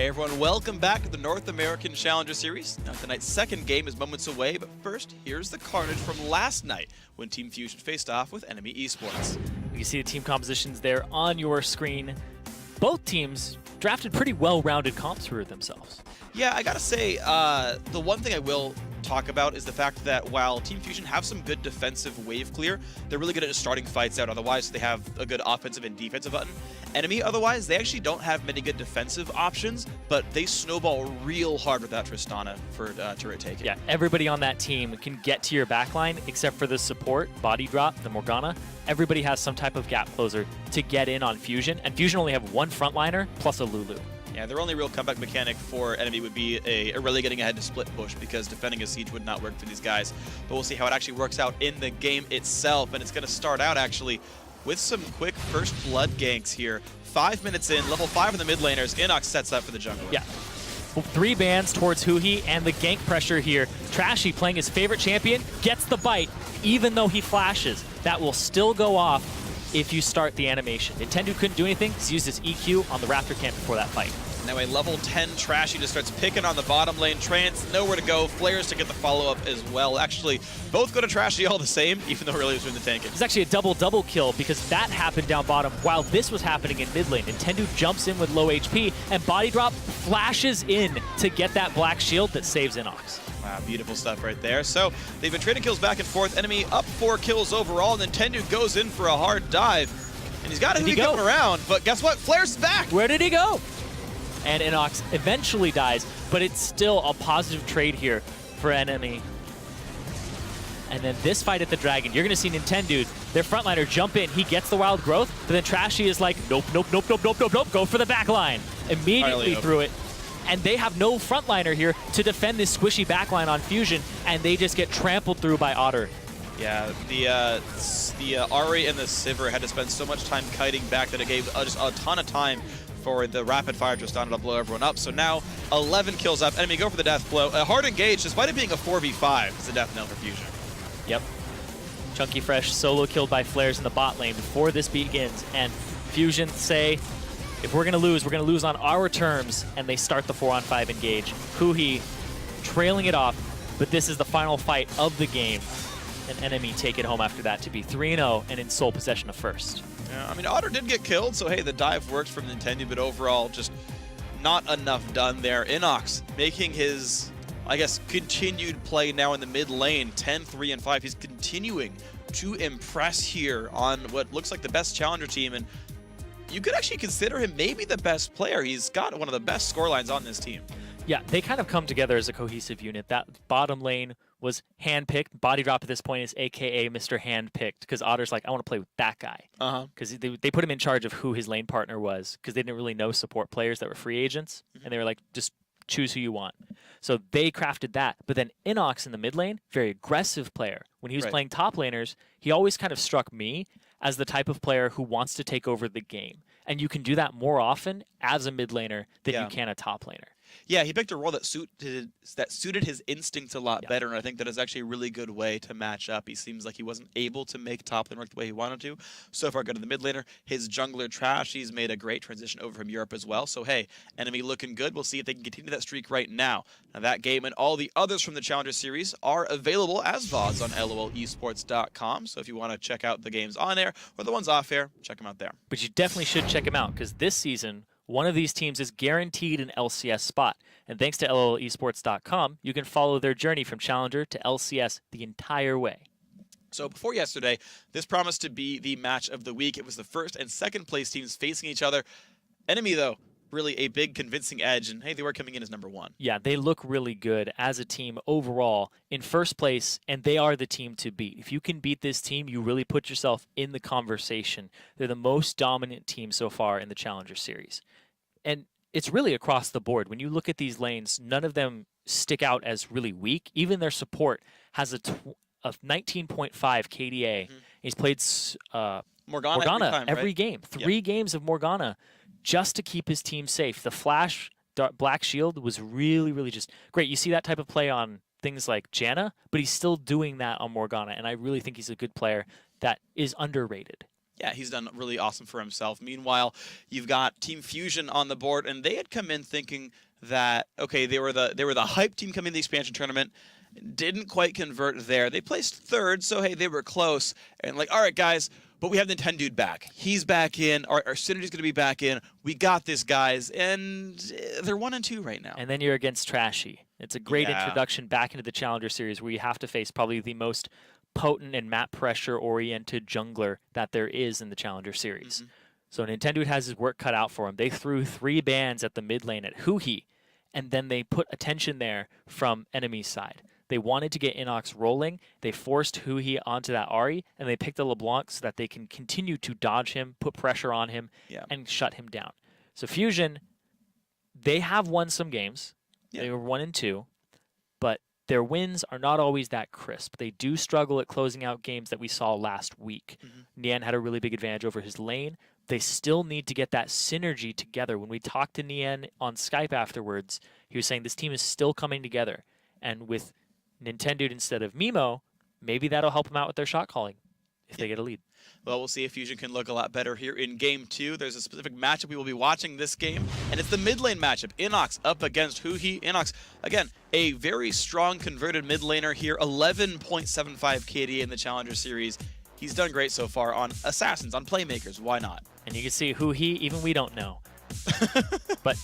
everyone, welcome back to the North American Challenger Series. Now tonight's second game is moments away, but first, here's the carnage from last night when Team Fusion faced off with NME Esports. You see the team compositions there on your screen. Both teams drafted pretty well-rounded comps for themselves. Yeah, I gotta say, the one thing I will talk about is the fact that while Team Fusion have some good defensive wave clear, they're really good at just starting fights out. Otherwise, they have a good offensive and defensive button. NME, otherwise, they actually don't have many good defensive options, but they snowball real hard with that Tristana for turret taking. Yeah, everybody on that team can get to your backline except for the support, body drop, the Morgana. Everybody has some type of gap closer to get in on Fusion, and Fusion only have one frontliner plus a Lulu. Yeah, their only real comeback mechanic for NME would be a really getting ahead to split push, because defending a siege would not work for these guys. But we'll see how it actually works out in the game itself, and it's going to start out actually with some quick first blood ganks here. 5 minutes in, level 5 in the mid laners, Inox sets up for the jungler. Yeah. 3 bans towards Huhi, and the gank pressure here. Trashy, playing his favorite champion, gets the bite, even though he flashes. That will still go off if you start the animation. Nintendo couldn't do anything, he's used his EQ on the Raptor camp before that fight. Now a level 10 Trashy just starts picking on the bottom lane. Trance, nowhere to go. Flares to get the follow-up as well. Actually, both go to Trashy all the same, even though really was doing the tanking. It's actually a double kill because that happened down bottom while this was happening in mid lane. Nintendo jumps in with low HP, and Body Drop flashes in to get that black shield that saves Inox. Wow, beautiful stuff right there. So they've been trading kills back and forth. Enemy up 4 kills overall. Nintendo goes in for a hard dive. And he's got Huhi coming around, but guess what? Flare's back! Where did he go? And Inox eventually dies, but it's still a positive trade here for NME. And then this fight at the Dragon, you're going to see Nintendo, their frontliner, jump in. He gets the wild growth, but then Trashy is like, nope, go for the back line. Immediately through it. And they have no frontliner here to defend this squishy backline on Fusion, and they just get trampled through by Otter. Yeah, the Ari and the Sivir had to spend so much time kiting back that it gave just a ton of time for the rapid fire Tristana to blow everyone up. So now 11 kills up. Enemy go for the death blow. A hard engage, despite it being a 4v5, it's a death knell for Fusion. Yep. Chunky Fresh solo killed by Flares in the bot lane before this begins. And Fusion say, if we're going to lose on our terms, and they start the 4-on-5 engage. Huhi trailing it off, but this is the final fight of the game. And NME take it home after that to be 3-0 and in sole possession of first. Yeah, I mean, Otter did get killed, so hey, the dive worked from Nintendo, but overall, just not enough done there. Inox making his, I guess, continued play now in the mid lane, 10-3-5. He's continuing to impress here on what looks like the best challenger team, and you could actually consider him maybe the best player. He's got one of the best scorelines on this team. Yeah, they kind of come together as a cohesive unit. That bottom lane was handpicked. Body Drop at this point is AKA Mr. Handpicked, because Otter's like, I want to play with that guy. Because they put him in charge of who his lane partner was, because they didn't really know support players that were free agents, and they were like, just choose who you want. So they crafted that. But then Inox in the mid lane, very aggressive player. When he was playing top laners, he always kind of struck me as the type of player who wants to take over the game. And you can do that more often as a mid laner than you can a top laner. Yeah, he picked a role that suited his instincts a lot better, and I think that is actually a really good way to match up. He seems like he wasn't able to make top lane work the way he wanted to. So far, good to the mid laner. His jungler Trash, he's made a great transition over from Europe as well. So hey, enemy looking good. We'll see if they can continue that streak right now. Now that game and all the others from the Challenger Series are available as VODs on LOLesports.com. So if you want to check out the games on air or the ones off air, check them out there. But you definitely should check them out, because this season, one of these teams is guaranteed an LCS spot. And thanks to LOLesports.com, you can follow their journey from Challenger to LCS the entire way. So before yesterday, this promised to be the match of the week. It was the first and second place teams facing each other. Enemy, though, really a big convincing edge, and hey, they were coming in as #1. Yeah, they look really good as a team overall in first place, and they are the team to beat. If you can beat this team, you really put yourself in the conversation. They're the most dominant team so far in the Challenger Series. And it's really across the board. When you look at these lanes, none of them stick out as really weak. Even their support has a 19.5 KDA. He's played Morgana every game. 3 games of Morgana just to keep his team safe. The Flash Black Shield was really just great. You see that type of play on things like Janna, but he's still doing that on Morgana, and I really think he's a good player that is underrated. Yeah, he's done really awesome for himself. Meanwhile, you've got Team Fusion on the board, and they had come in thinking that, okay, they were the hype team coming in the expansion tournament. Didn't quite convert there. They placed third, so hey, they were close. And like, all right, guys, but we have Nintendude back. He's back in. Our synergy's going to be back in. We got this, guys. And they're 1-2 right now. And then you're against Trashy. It's a great introduction back into the Challenger Series where you have to face probably the most potent and map pressure-oriented jungler that there is in the Challenger Series. So Nintendude has his work cut out for him. They threw 3 bans at the mid lane at Huhi, and then they put attention there from NME's side. They wanted to get Inox rolling. They forced Huhi onto that Ahri, and they picked the LeBlanc so that they can continue to dodge him, put pressure on him, and shut him down. So Fusion, they have won some games. They were 1-2, but their wins are not always that crisp. They do struggle at closing out games that we saw last week. Nian had a really big advantage over his lane. They still need to get that synergy together. When we talked to Nian on Skype afterwards, he was saying this team is still coming together. And with Nintendude instead of Mimo, maybe that'll help them out with their shot calling if they get a lead. Well, we'll see if Fusion can look a lot better here in Game 2. There's a specific matchup we will be watching this game, and it's the mid lane matchup. Inox up against Huhi. Inox, again, a very strong converted mid laner here, 11.75 KDA in the Challenger Series. He's done great so far on Assassins, on Playmakers. Why not? And you can see Huhi, even we don't know. But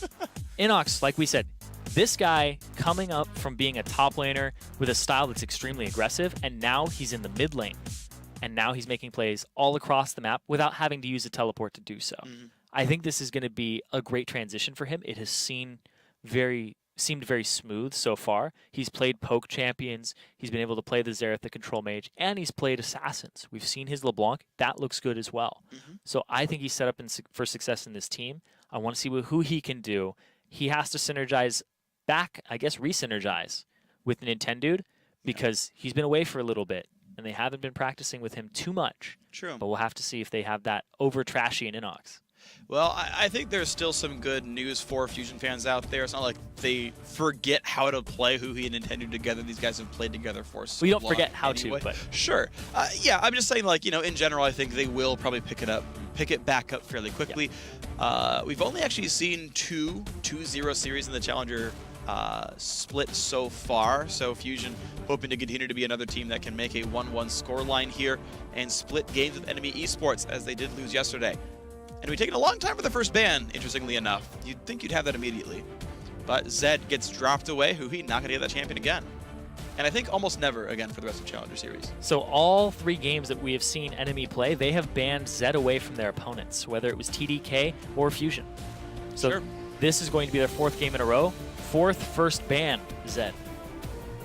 Inox, like we said, this guy coming up from being a top laner with a style that's extremely aggressive, and now he's in the mid lane. And now he's making plays all across the map without having to use a teleport to do so. I think this is going to be a great transition for him. It has seemed very smooth so far. He's played poke champions. He's been able to play the Xerath, the control mage, and he's played assassins. We've seen his LeBlanc. That looks good as well. So I think he's set up for success in this team. I want to see who he can do. He has to synergize back, I guess re-synergize with Nintendude because he's been away for a little bit. And they haven't been practicing with him too much. True. But we'll have to see if they have that over Trashy and Inox. Well, I think there's still some good news for Fusion fans out there. It's not like they forget how to play Huhi and Nintendo together. These guys have played together for so long. We don't forget how anyway. to, but... Sure. Yeah, I'm just saying, like, you know, in general, I think they will probably pick it back up fairly quickly. We've only actually seen 2-0 series in the Challenger split so far, so Fusion hoping to continue to be another team that can make a 1-1 scoreline here and split games with NME Esports as they did lose yesterday. And we've taken a long time for the first ban, interestingly enough. You'd think you'd have that immediately. But Zed gets dropped away, Huhi not going to get that champion again. And I think almost never again for the rest of Challenger Series. So all 3 games that we have seen NME play, they have banned Zed away from their opponents, whether it was TDK or Fusion. So this is going to be their 4th game in a row. 4th first ban Zed.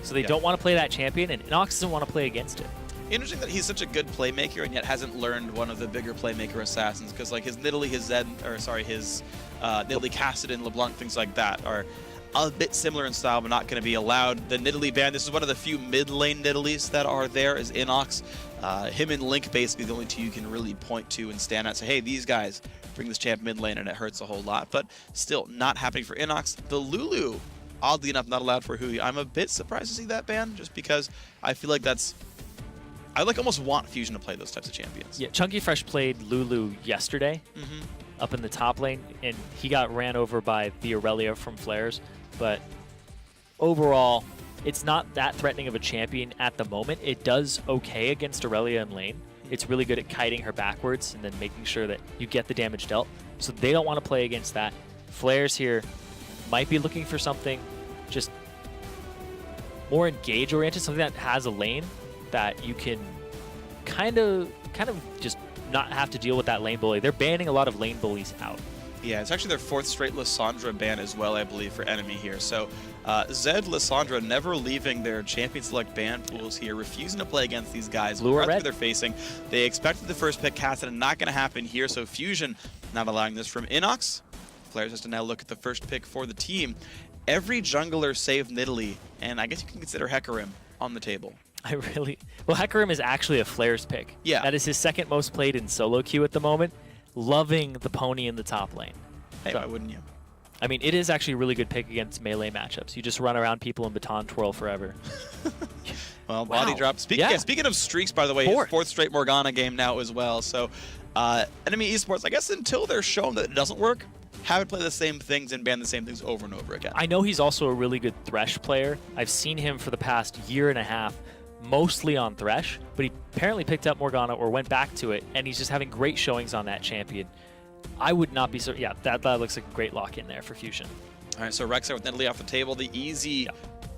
So they don't want to play that champion, and Inox doesn't want to play against it. Interesting that he's such a good playmaker and yet hasn't learned one of the bigger playmaker assassins, because like his Nidalee, his Nidalee Kassadin, LeBlanc, things like that are a bit similar in style, but not going to be allowed. The Nidalee ban, this is one of the few mid-lane Nidalees that are there, is Inox. Him and Link basically the only 2 you can really point to and stand at. Say, hey, these guys bring this champ mid lane, and it hurts a whole lot. But still, not happening for Inox. The Lulu, oddly enough, not allowed for Huhi. I'm a bit surprised to see that ban, just because I feel like that's... I like almost want Fusion to play those types of champions. Yeah, Chunky Fresh played Lulu yesterday up in the top lane, and he got ran over by the Aurelia from Flares. But overall, it's not that threatening of a champion at the moment. It does okay against Aurelia in lane. It's really good at kiting her backwards and then making sure that you get the damage dealt. So they don't want to play against that. Flares here might be looking for something just more engage-oriented, something that has a lane that you can kind of just not have to deal with that lane bully. They're banning a lot of lane bullies out. Yeah, it's actually their 4th straight Lissandra ban as well, I believe, for NME here. So Zed, Lissandra never leaving their champion select ban pools here, refusing to play against these guys. Blue or red? They're facing. They expected the first pick Kassadin, not going to happen here. So Fusion not allowing this from Inox. Flares has to now look at the first pick for the team. Every jungler save Nidalee, and I guess you can consider Hecarim on the table. Well, Hecarim is actually a Flares pick. Yeah. That is his 2nd most played in solo queue at the moment. Loving the pony in the top lane. Hey, why wouldn't you? I mean, it is actually a really good pick against melee matchups. You just run around people and baton twirl forever. Well, body drop. Speaking of streaks, by the way, his 4th straight Morgana game now as well. So NME Esports, I guess until they're shown that it doesn't work, have it play the same things and ban the same things over and over again. I know he's also a really good Thresh player. I've seen him for the past year and a half, mostly on Thresh, but he apparently picked up Morgana or went back to it, and he's just having great showings on that champion. I would not be so... Yeah, that looks like a great lock-in there for Fusion. All right, so Rexar with Nidalee off the table. The easy,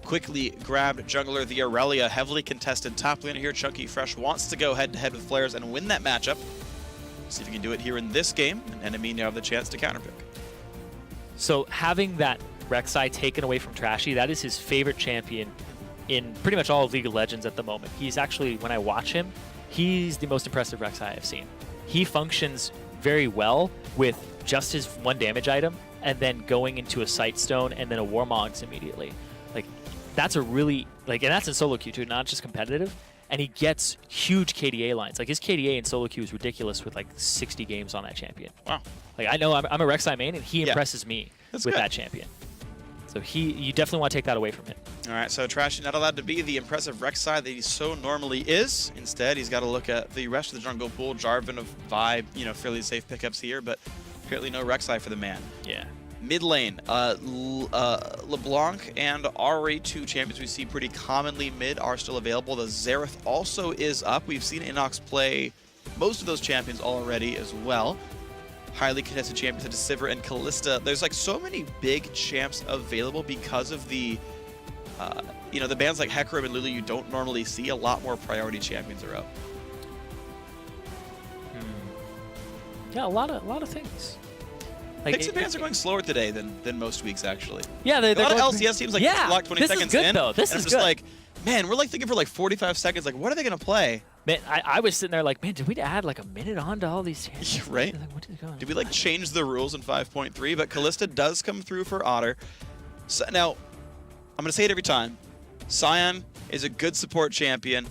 quickly grabbed jungler, the Aurelia, heavily contested top laner here. Chunky Fresh wants to go head-to-head with Flares and win that matchup. See if he can do it here in this game, and NME now have the chance to counterpick. So having that Rek'Sai taken away from Trashy, that is his favorite champion in pretty much all of League of Legends at the moment. He's actually, when I watch him, he's the most impressive Rek'Sai I've seen. He functions very well with just his 1 damage item and then going into a Sightstone and then a Warmogs immediately. Like, that's a really, like, and that's in solo queue too, not just competitive. And he gets huge KDA lines. Like, his KDA in solo queue is ridiculous with like 60 games on that champion. Wow. Like, I know I'm a Rek'Sai main, and he impresses me with that champion. So you definitely want to take that away from him. All right, so Trashy not allowed to be the impressive Rek'Sai that he so normally is. Instead, he's got to look at the rest of the jungle pool. Jarvan of Vibe, you know, fairly safe pickups here, but apparently no Rek'Sai for the man. Yeah. Mid lane, LeBlanc and Ahri, 2 champions we see pretty commonly mid, are still available. The Xerath also is up. We've seen Inox play most of those champions already as well. Highly contested champions such as Sivir and Kalista. There's like so many big champs available because of the, you know, the bands like Hecarim and Lulu you don't normally see. A lot more priority champions are up. Yeah, a lot of things. Like, Picks and bans are going slower today than most weeks, actually. Yeah, they're a lot of going, LCS teams like lock 20 this seconds is good, in. Though. This and is I'm just good. like, man, we're like thinking for like 45 seconds. Like, what are they gonna play? Man, I was sitting there like, man, did we add like a minute on to all these champions? Right? Like, what is going on? Did we like change the rules in 5.3? But Kalista does come through for Otter. So, now, I'm gonna say it every time. Sion is a good support champion.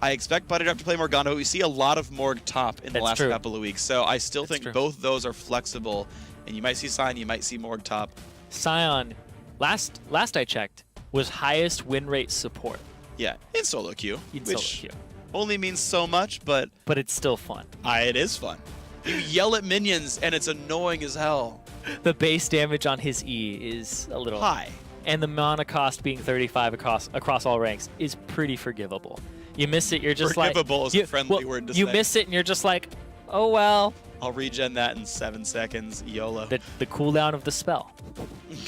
I expect Butterdrop to play Morgana, but we see a lot of Morg top in the last couple of weeks. So I still think both those are flexible. And you might see Sion, you might see Morg top. Sion, last I checked, was highest win rate support. Yeah, in solo queue. Which only means so much, but it's still fun. It is fun. You yell at minions, and it's annoying as hell. The base damage on his E is a little high. And the mana cost being 35 across all ranks is pretty forgivable. You miss it, you're just forgivable is a friendly word to say. You miss it, and you're just like, oh well. I'll regen that in 7 seconds, YOLO. The cooldown of the spell.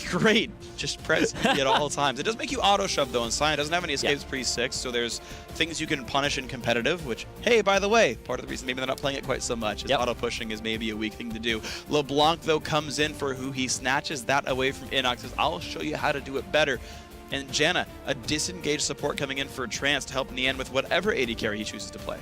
Great. Just press E at all times. It does make you auto-shove, though, and Sion doesn't have any escapes pre-6, so there's things you can punish in competitive, which, hey, by the way, part of the reason maybe they're not playing it quite so much is auto-pushing is maybe a weak thing to do. LeBlanc, though, comes in for who he snatches that away from Inox, says, I'll show you how to do it better. And Janna, a disengaged support coming in for Trance to help Nian with whatever AD carry he chooses to play.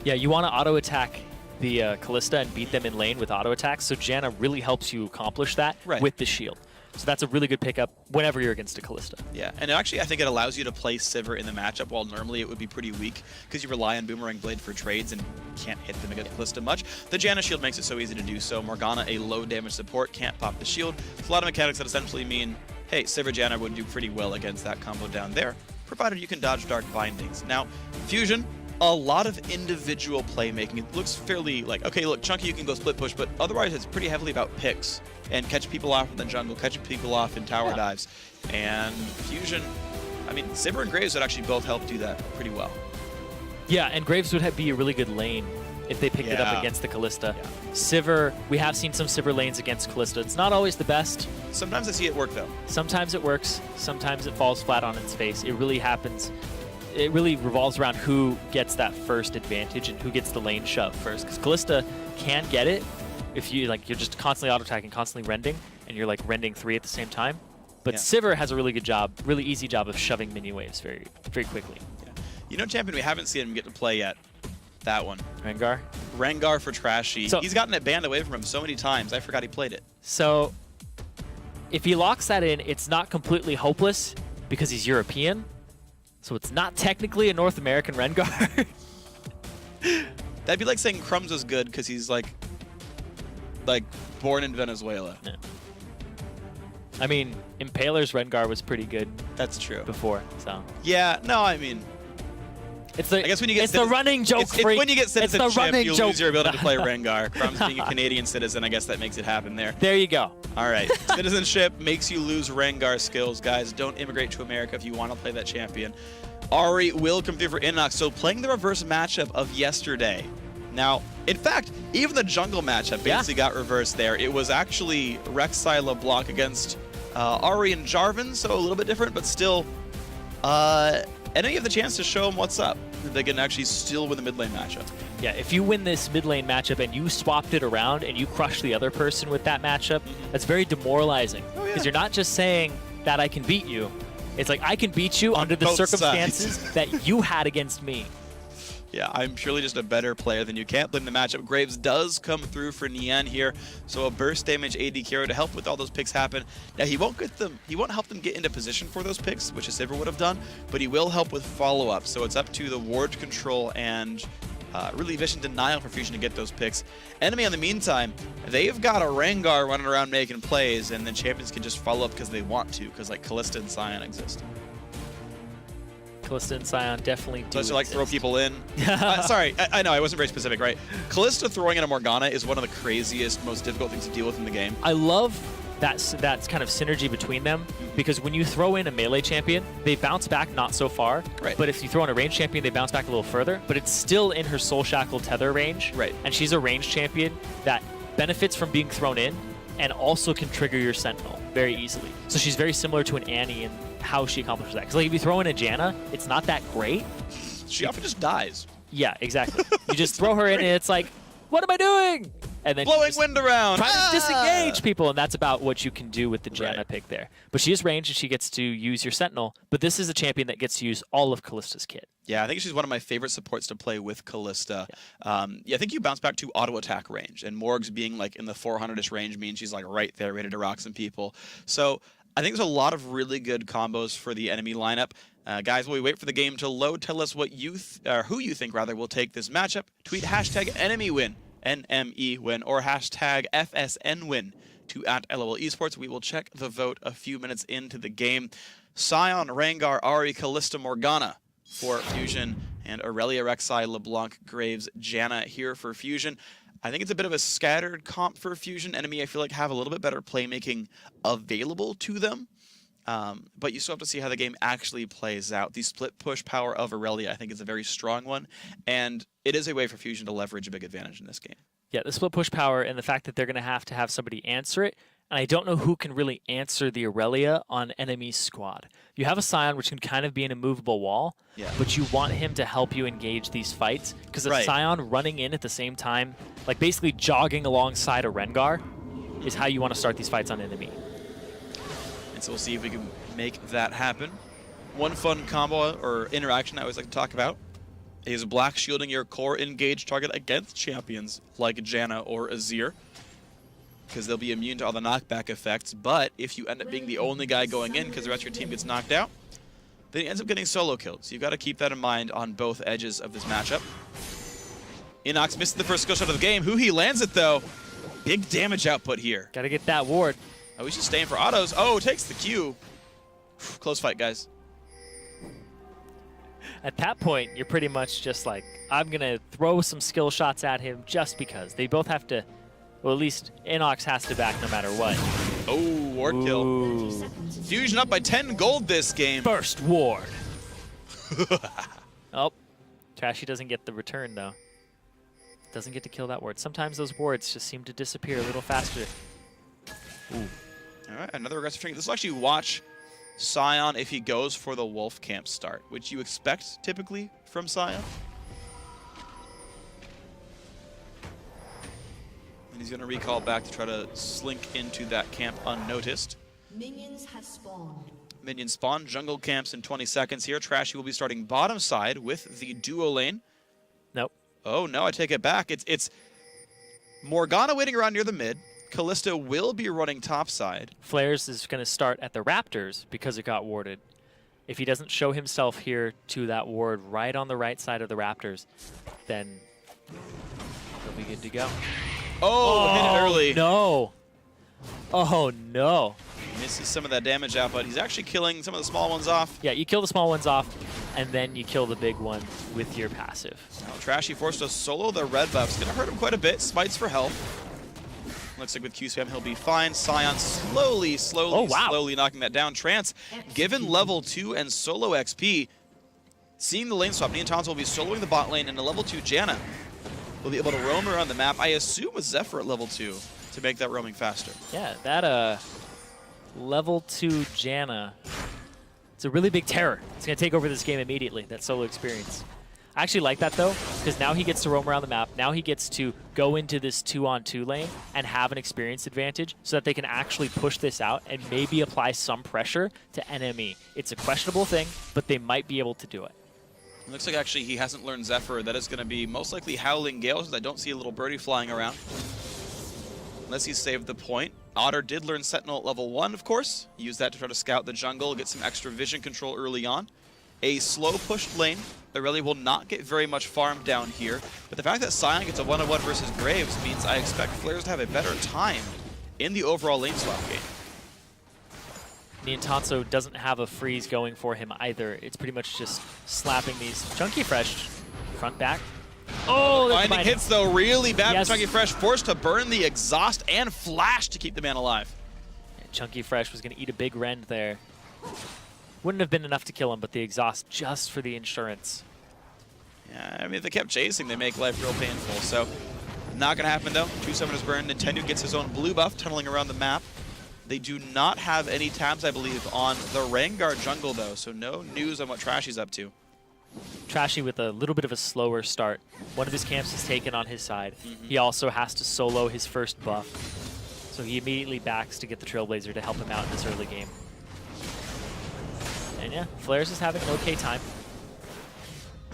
Yeah, you want to auto-attack the Kalista and beat them in lane with auto attacks. So Janna really helps you accomplish that with the shield. So that's a really good pickup whenever you're against a Kalista. Yeah, and actually I think it allows you to play Sivir in the matchup while normally it would be pretty weak because you rely on Boomerang Blade for trades and can't hit them against Kalista much. The Janna shield makes it so easy to do so. Morgana, a low damage support, can't pop the shield. There's a lot of mechanics that essentially mean, hey, Sivir Janna would do pretty well against that combo down there, provided you can dodge Dark Bindings. Now, Fusion, a lot of individual playmaking. It looks fairly like, okay, look, Chunky, you can go split push, but otherwise it's pretty heavily about picks and catch people off in the jungle, catching people off in tower dives. And Fusion, I mean, Sivir and Graves would actually both help do that pretty well. Yeah, and Graves would be a really good lane if they picked it up against the Kalista. Sivir, we have seen some Sivir lanes against Kalista. It's not always the best. Sometimes I see it work, though. Sometimes it works. Sometimes it falls flat on its face. It really happens. It really revolves around who gets that first advantage and who gets the lane shove first. Because Kalista can get it if you're just constantly auto-attacking, constantly rending, and you're like rending 3 at the same time. But Sivir has a really good job, really easy job of shoving minion waves very, very quickly. Yeah. You know, champion we haven't seen him get to play yet. That one. Rengar? Rengar for Trashy. So, he's gotten it banned away from him so many times. I forgot he played it. So if he locks that in, it's not completely hopeless because he's European. So it's not technically a North American Rengar. That'd be like saying Crumbs is good because he's like born in Venezuela. Yeah. I mean, Impaler's Rengar was pretty good. That's true. Before, so. Yeah, no, I mean, It's the, I guess when you get it's the running joke, it's freak. when you get It's the citizenship, running you joke. lose your ability to play Rengar. Crumbs being a Canadian citizen, I guess that makes it happen there. There you go. All right, citizenship makes you lose Rengar skills, guys. Don't immigrate to America if you want to play that champion. Ari will come through for Inox, so playing the reverse matchup of yesterday. Now, in fact, even the jungle matchup basically got reversed there. It was actually Rek'Sai LeBlanc against Ari and Jarvan, so a little bit different, but still, NME have the chance to show them what's up. They can actually still win the mid lane matchup. Yeah, if you win this mid lane matchup and you swapped it around and you crush the other person with that matchup, that's very demoralizing. Because you're not just saying that I can beat you. It's like I can beat you under the circumstances that you had against me. Yeah, I'm surely just a better player than you. Can't blame the matchup. Graves does come through for Nian here, so a burst damage AD carry to help with all those picks happen. Now he won't help them get into position for those picks, which a Saber would have done, but he will help with follow-up. So it's up to the ward control and really vision denial for Fusion to get those picks. Enemy, in the meantime, they've got a Rengar running around making plays, and then champions can just follow up because they want to, because like Kalista and Sion exist. Kalista and Sion definitely do. So like throw people in. Sorry, I know I wasn't very specific, right? Kalista throwing in a Morgana is one of the craziest, most difficult things to deal with in the game. I love that's kind of synergy between them, because when you throw in a melee champion, they bounce back not so far. Right. But if you throw in a ranged champion, they bounce back a little further. But it's still in her Soul Shackle tether range. Right. And she's a ranged champion that benefits from being thrown in and also can trigger your Sentinel very easily. So she's very similar to an Annie in how she accomplishes that. Because like if you throw in a Janna, it's not that great. She often just dies. Yeah, exactly. You just throw her in and it's like, what am I doing? And then blowing wind around. Trying to disengage people, and that's about what you can do with the Janna Right. pick there. But she is ranged and she gets to use your Sentinel, but this is a champion that gets to use all of Kalista's kit. Yeah, I think she's one of my favorite supports to play with Kalista. Yeah, I think you bounce back to auto attack range, and Morg's being like in the 400-ish range means she's like right there, ready to rock some people. So I think there's a lot of really good combos for the enemy lineup. Guys, while we wait for the game to load, tell us what you who you think rather will take this matchup. Tweet hashtag NME win, NME win, or hashtag FSN win to @LOL Esports. We will check the vote a few minutes into the game. Sion, Rengar, Ari, Kalista, Morgana for Fusion, and Aurelia, Rek'Sai, LeBlanc, Graves, Janna here for Fusion. I think it's a bit of a scattered comp for Fusion. Enemy, I feel like, have a little bit better playmaking available to them. But you still have to see how the game actually plays out. The split push power of Aurelia, I think, is a very strong one, and it is a way for Fusion to leverage a big advantage in this game. Yeah, the split push power and the fact that they're going to have somebody answer it, and I don't know who can really answer the Aurelia on enemy squad. You have a Sion, which can kind of be an immovable wall, but you want him to help you engage these fights, because a Sion running in at the same time, like basically jogging alongside a Rengar, is how you want to start these fights on enemy. And so we'll see if we can make that happen. One fun combo or interaction I always like to talk about is black shielding your core engaged target against champions like Janna or Azir, because they'll be immune to all the knockback effects. But if you end up being the only guy going in because the rest of your team gets knocked out, then it ends up getting solo kills. You've got to keep that in mind on both edges of this matchup. Inox missed the first skill shot of the game. He lands it though. Big damage output here. Got to get that ward. Oh, he's just staying for autos. Oh, takes the Q. Close fight, guys. At that point, you're pretty much just like, I'm going to throw some skill shots at him just because. They both have to, well, at least Inox has to back no matter what. Oh, ward kill. Fusion up by 10 gold this game. First ward. Oh, Trashy doesn't get the return, though. Doesn't get to kill that ward. Sometimes those wards just seem to disappear a little faster. Ooh. All right, another aggressive training. This will actually watch Sion if he goes for the Wolf Camp start, which you expect typically from Sion. And he's going to recall back to try to slink into that camp unnoticed. Minions have spawned. Minions spawn. Jungle camps in 20 seconds here. Trashy will be starting bottom side with the duo lane. Nope. Oh, no, I take it back. It's Morgana waiting around near the mid. Kalista will be running topside. Flares is going to start at the Raptors because it got warded. If he doesn't show himself here to that ward right on the right side of the Raptors, then he'll be good to go. Oh, hit it early. No. Oh, no. Misses some of that damage out, but he's actually killing some of the small ones off. Yeah, you kill the small ones off, and then you kill the big one with your passive. Now Trashy forced to solo the red buff. It's going to hurt him quite a bit. Smites for health. Looks like with Q spam he'll be fine. Sion slowly knocking that down. Trance, given level 2 and solo XP, seeing the lane swap, Neonton's will be soloing the bot lane, and a level 2 Janna will be able to roam around the map. I assume with Zephyr at level 2 to make that roaming faster. Yeah, that level 2 Janna, it's a really big terror. It's going to take over this game immediately, that solo experience. I actually like that though, because now he gets to roam around the map. Now he gets to go into this 2-on-2 lane and have an experience advantage so that they can actually push this out and maybe apply some pressure to NME. It's a questionable thing, but they might be able to do it. Looks like actually he hasn't learned Zephyr. That is going to be most likely Howling Gale, since I don't see a little birdie flying around. Unless he saved the point. Otter did learn Sentinel at level 1, of course. Use that to try to scout the jungle, get some extra vision control early on. A slow pushed lane. Irelia will not get very much farm down here, but the fact that Sion gets a 1-on-1 versus Graves means I expect Flares to have a better time in the overall lane swap game. Neontonso doesn't have a freeze going for him either. It's pretty much just slapping these. Chunky Fresh, front back. Oh, Finding hits though really bad. Yes. Chunky Fresh forced to burn the exhaust and flash to keep the man alive. And Chunky Fresh was going to eat a big rend there. Wouldn't have been enough to kill him, but the exhaust just for the insurance. Yeah, I mean, if they kept chasing, they make life real painful. So, not going to happen though. 2 summoners burned. Nintendo gets his own blue buff tunneling around the map. They do not have any tabs, I believe, on the Rengar jungle though, so no news on what Trashy's up to. Trashy with a little bit of a slower start. One of his camps is taken on his side. He also has to solo his first buff. So he immediately backs to get the Trailblazer to help him out in this early game. And yeah, Flares is having an okay time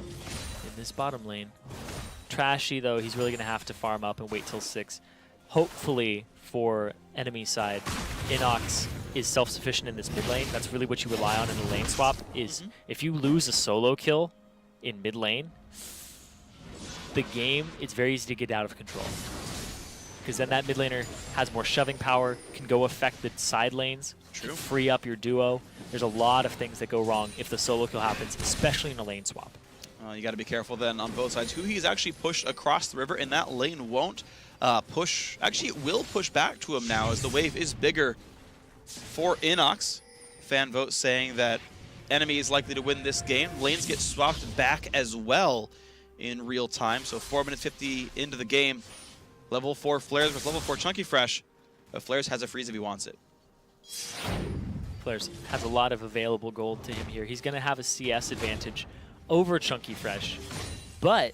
in this bottom lane. Trashy, though, he's really going to have to farm up and wait till 6. Hopefully, for enemy side, Inox is self-sufficient in this mid lane. That's really what you rely on in the lane swap, is if you lose a solo kill in mid lane, the game, it's very easy to get out of control. Because then that mid laner has more shoving power, can go affect the side lanes, True. Free up your duo. There's a lot of things that go wrong if the solo kill happens, especially in a lane swap. You got to be careful then on both sides. Who he's actually pushed across the river, and that lane won't push. Actually, it will push back to him now as the wave is bigger for Inox. Fan vote saying that enemy is likely to win this game. Lanes get swapped back as well in real time. So 4 minutes 50 into the game. Level 4 Flares versus level 4 Chunky Fresh. But Flares has a freeze if he wants it. Flares has a lot of available gold to him here. He's going to have a CS advantage over Chunky Fresh, but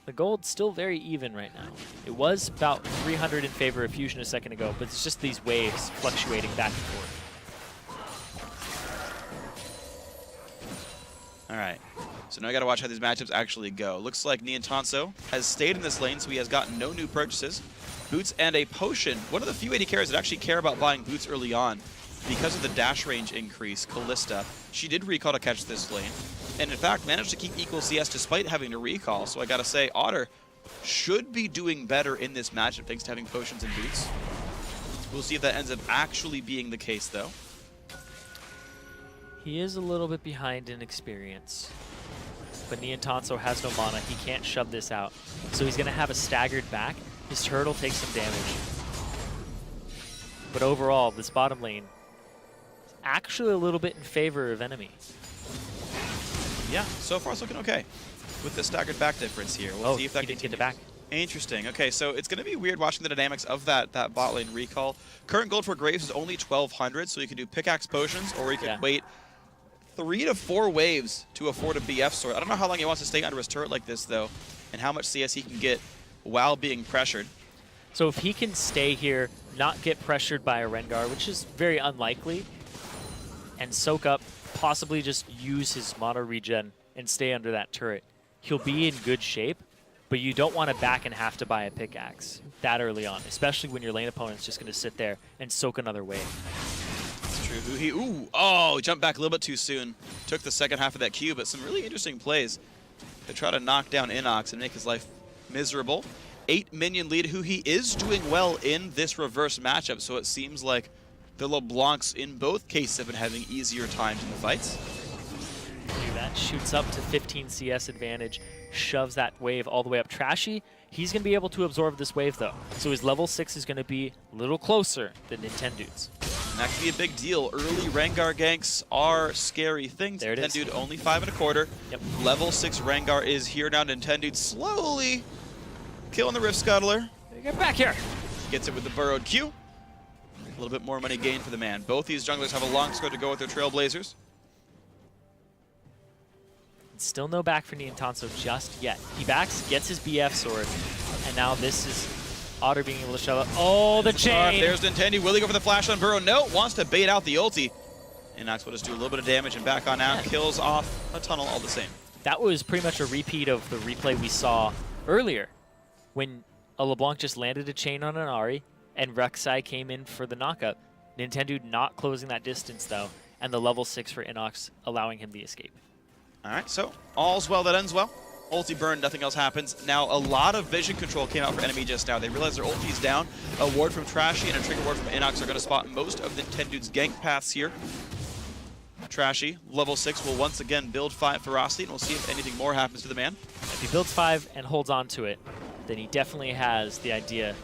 the gold's still very even right now. It was about 300 in favor of Fusion a second ago, but it's just these waves fluctuating back and forth. All right, so now I got to watch how these matchups actually go. Looks like Neontonso has stayed in this lane, so he has gotten no new purchases. Boots and a potion. One of the few AD carries that actually care about buying boots early on because of the dash range increase. Callista, she did recall to catch this lane, and in fact managed to keep equal CS despite having to recall. So I gotta say, Otter should be doing better in this matchup thanks to having potions and boots. We'll see if that ends up actually being the case though. He is a little bit behind in experience, but Neontonso has no mana. He can't shove this out, so he's going to have a staggered back. His turret will take some damage. But overall, this bottom lane is actually a little bit in favor of enemy. Yeah, so far it's looking okay with the staggered back difference here. We'll see if that he didn't get continues. it back. Interesting. Okay, so it's going to be weird watching the dynamics of that bot lane recall. Current gold for Graves is only 1,200, so you can do pickaxe potions, or you can wait 3 to 4 waves to afford a BF sword. I don't know how long he wants to stay under his turret like this, though, and how much CS he can get while being pressured. So if he can stay here, not get pressured by a Rengar, which is very unlikely, and soak up, possibly just use his mana regen and stay under that turret, he'll be in good shape, but you don't want to back and have to buy a pickaxe that early on, especially when your lane opponent's just going to sit there and soak another wave. That's true. He jumped back a little bit too soon. Took the second half of that Q, but some really interesting plays to try to knock down Inox and make his life miserable. 8 minion lead, who he is doing well in this reverse matchup, so it seems like The LeBlancs, in both cases, have been having easier times in the fights. That shoots up to 15 CS advantage, shoves that wave all the way up. Trashy, he's going to be able to absorb this wave, though. So his level 6 is going to be a little closer than Nintendude's. And that could be a big deal. Early Rengar ganks are scary things. There it is. Nintendude only 5 1/4. Yep. Level 6 Rengar is here now. Nintendude slowly killing the Rift Scuttler. Get back here. Gets it with the burrowed Q. A little bit more money gained for the man. Both these junglers have a long score to go with their Trailblazers. Still no back for Niantanso just yet. He backs, gets his BF sword, and now this is Otter being able to shove up. Oh, the chain! There's Nintendude. Will he go for the flash on Burrow? No, wants to bait out the ulti. Inox will just do a little bit of damage and back on out. Kills off a tunnel all the same. That was pretty much a repeat of the replay we saw earlier when a LeBlanc just landed a chain on an Ahri and Rek'Sai came in for the knockup. Nintendude not closing that distance, though, and the level 6 for Inox allowing him the escape. All right, so all's well that ends well. Ulti burn, nothing else happens. Now, a lot of vision control came out for NME just now. They realized their ulti's down. A ward from Trashy and a trigger ward from Inox are going to spot most of Nintendude's gank paths here. Trashy, level 6, will once again build 5 Ferocity, and we'll see if anything more happens to the man. If he builds 5 and holds on to it, then he definitely has the idea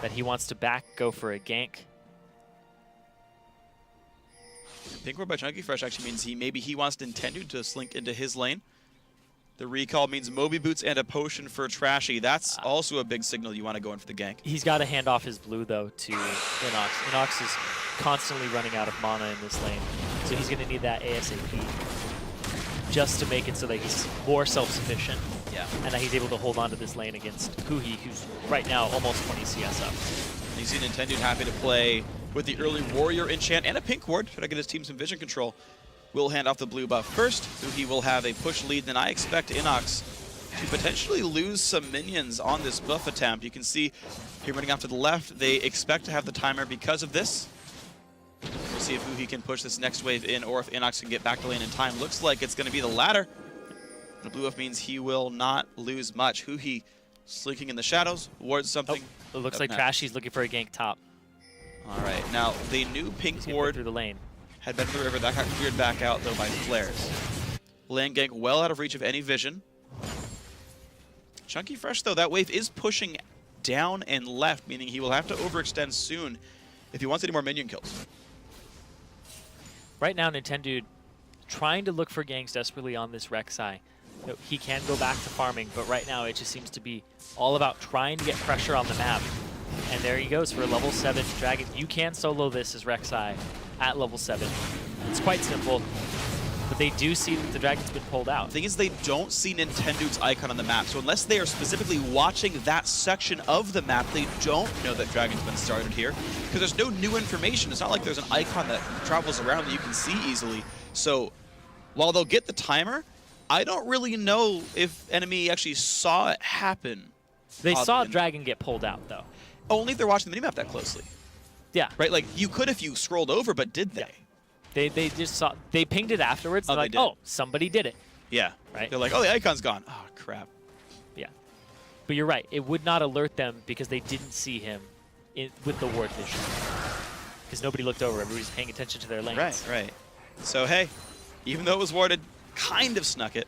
that he wants to go for a gank. Pink ward by Chunky Fresh actually means maybe he wants Nintendude to slink into his lane. The recall means Moby Boots and a potion for Trashy. That's also a big signal you want to go in for the gank. He's got to hand off his blue, though, to Inox. Inox is constantly running out of mana in this lane, so he's going to need that ASAP just to make it so that he's more self-sufficient. Yeah. And that he's able to hold on to this lane against Huhi, who's right now almost 20 CS up. You see Nintendude happy to play with the early Warrior enchant and a pink ward to get his team some vision control. Will hand off the blue buff first. Huhi will have a push lead. Then I expect Inox to potentially lose some minions on this buff attempt. You can see here running off to the left, they expect to have the timer because of this. We'll see if Huhi can push this next wave in or if Inox can get back to lane in time. Looks like it's going to be the latter. The blue buff means he will not lose much. Huhi slinking in the shadows, wards something. Oh, it looks like Trashy's looking for a gank top. All right, now the new pink ward through the lane. Had been through the river. That got cleared back out, though, by flares. Land gank well out of reach of any vision. Chunky Fresh, though, that wave is pushing down and left, meaning he will have to overextend soon if he wants any more minion kills. Right now, Nintendude trying to look for ganks desperately on this Rek'Sai. He can go back to farming, but right now it just seems to be all about trying to get pressure on the map. And there he goes for a level 7 dragon. You can solo this as Rek'Sai at level 7. It's quite simple, but they do see that the dragon's been pulled out. The thing is, they don't see Nintendude's icon on the map, so unless they are specifically watching that section of the map, they don't know that dragon's been started here, because there's no new information. It's not like there's an icon that travels around that you can see easily. So while they'll get the timer, I don't really know if NME actually saw it happen. They saw dragon get pulled out, though. Only if they're watching the minimap that closely. Yeah. Right? Like, you could if you scrolled over, but did they? Yeah. They just saw, they pinged it afterwards. They're like, oh, somebody did it. Yeah. Right? They're like, oh, the icon's gone. Oh, crap. Yeah. But you're right. It would not alert them because they didn't see him with the ward vision. Because nobody looked over. Everybody's paying attention to their lanes. Right, right. So, hey, even though it was warded, kind of snuck it.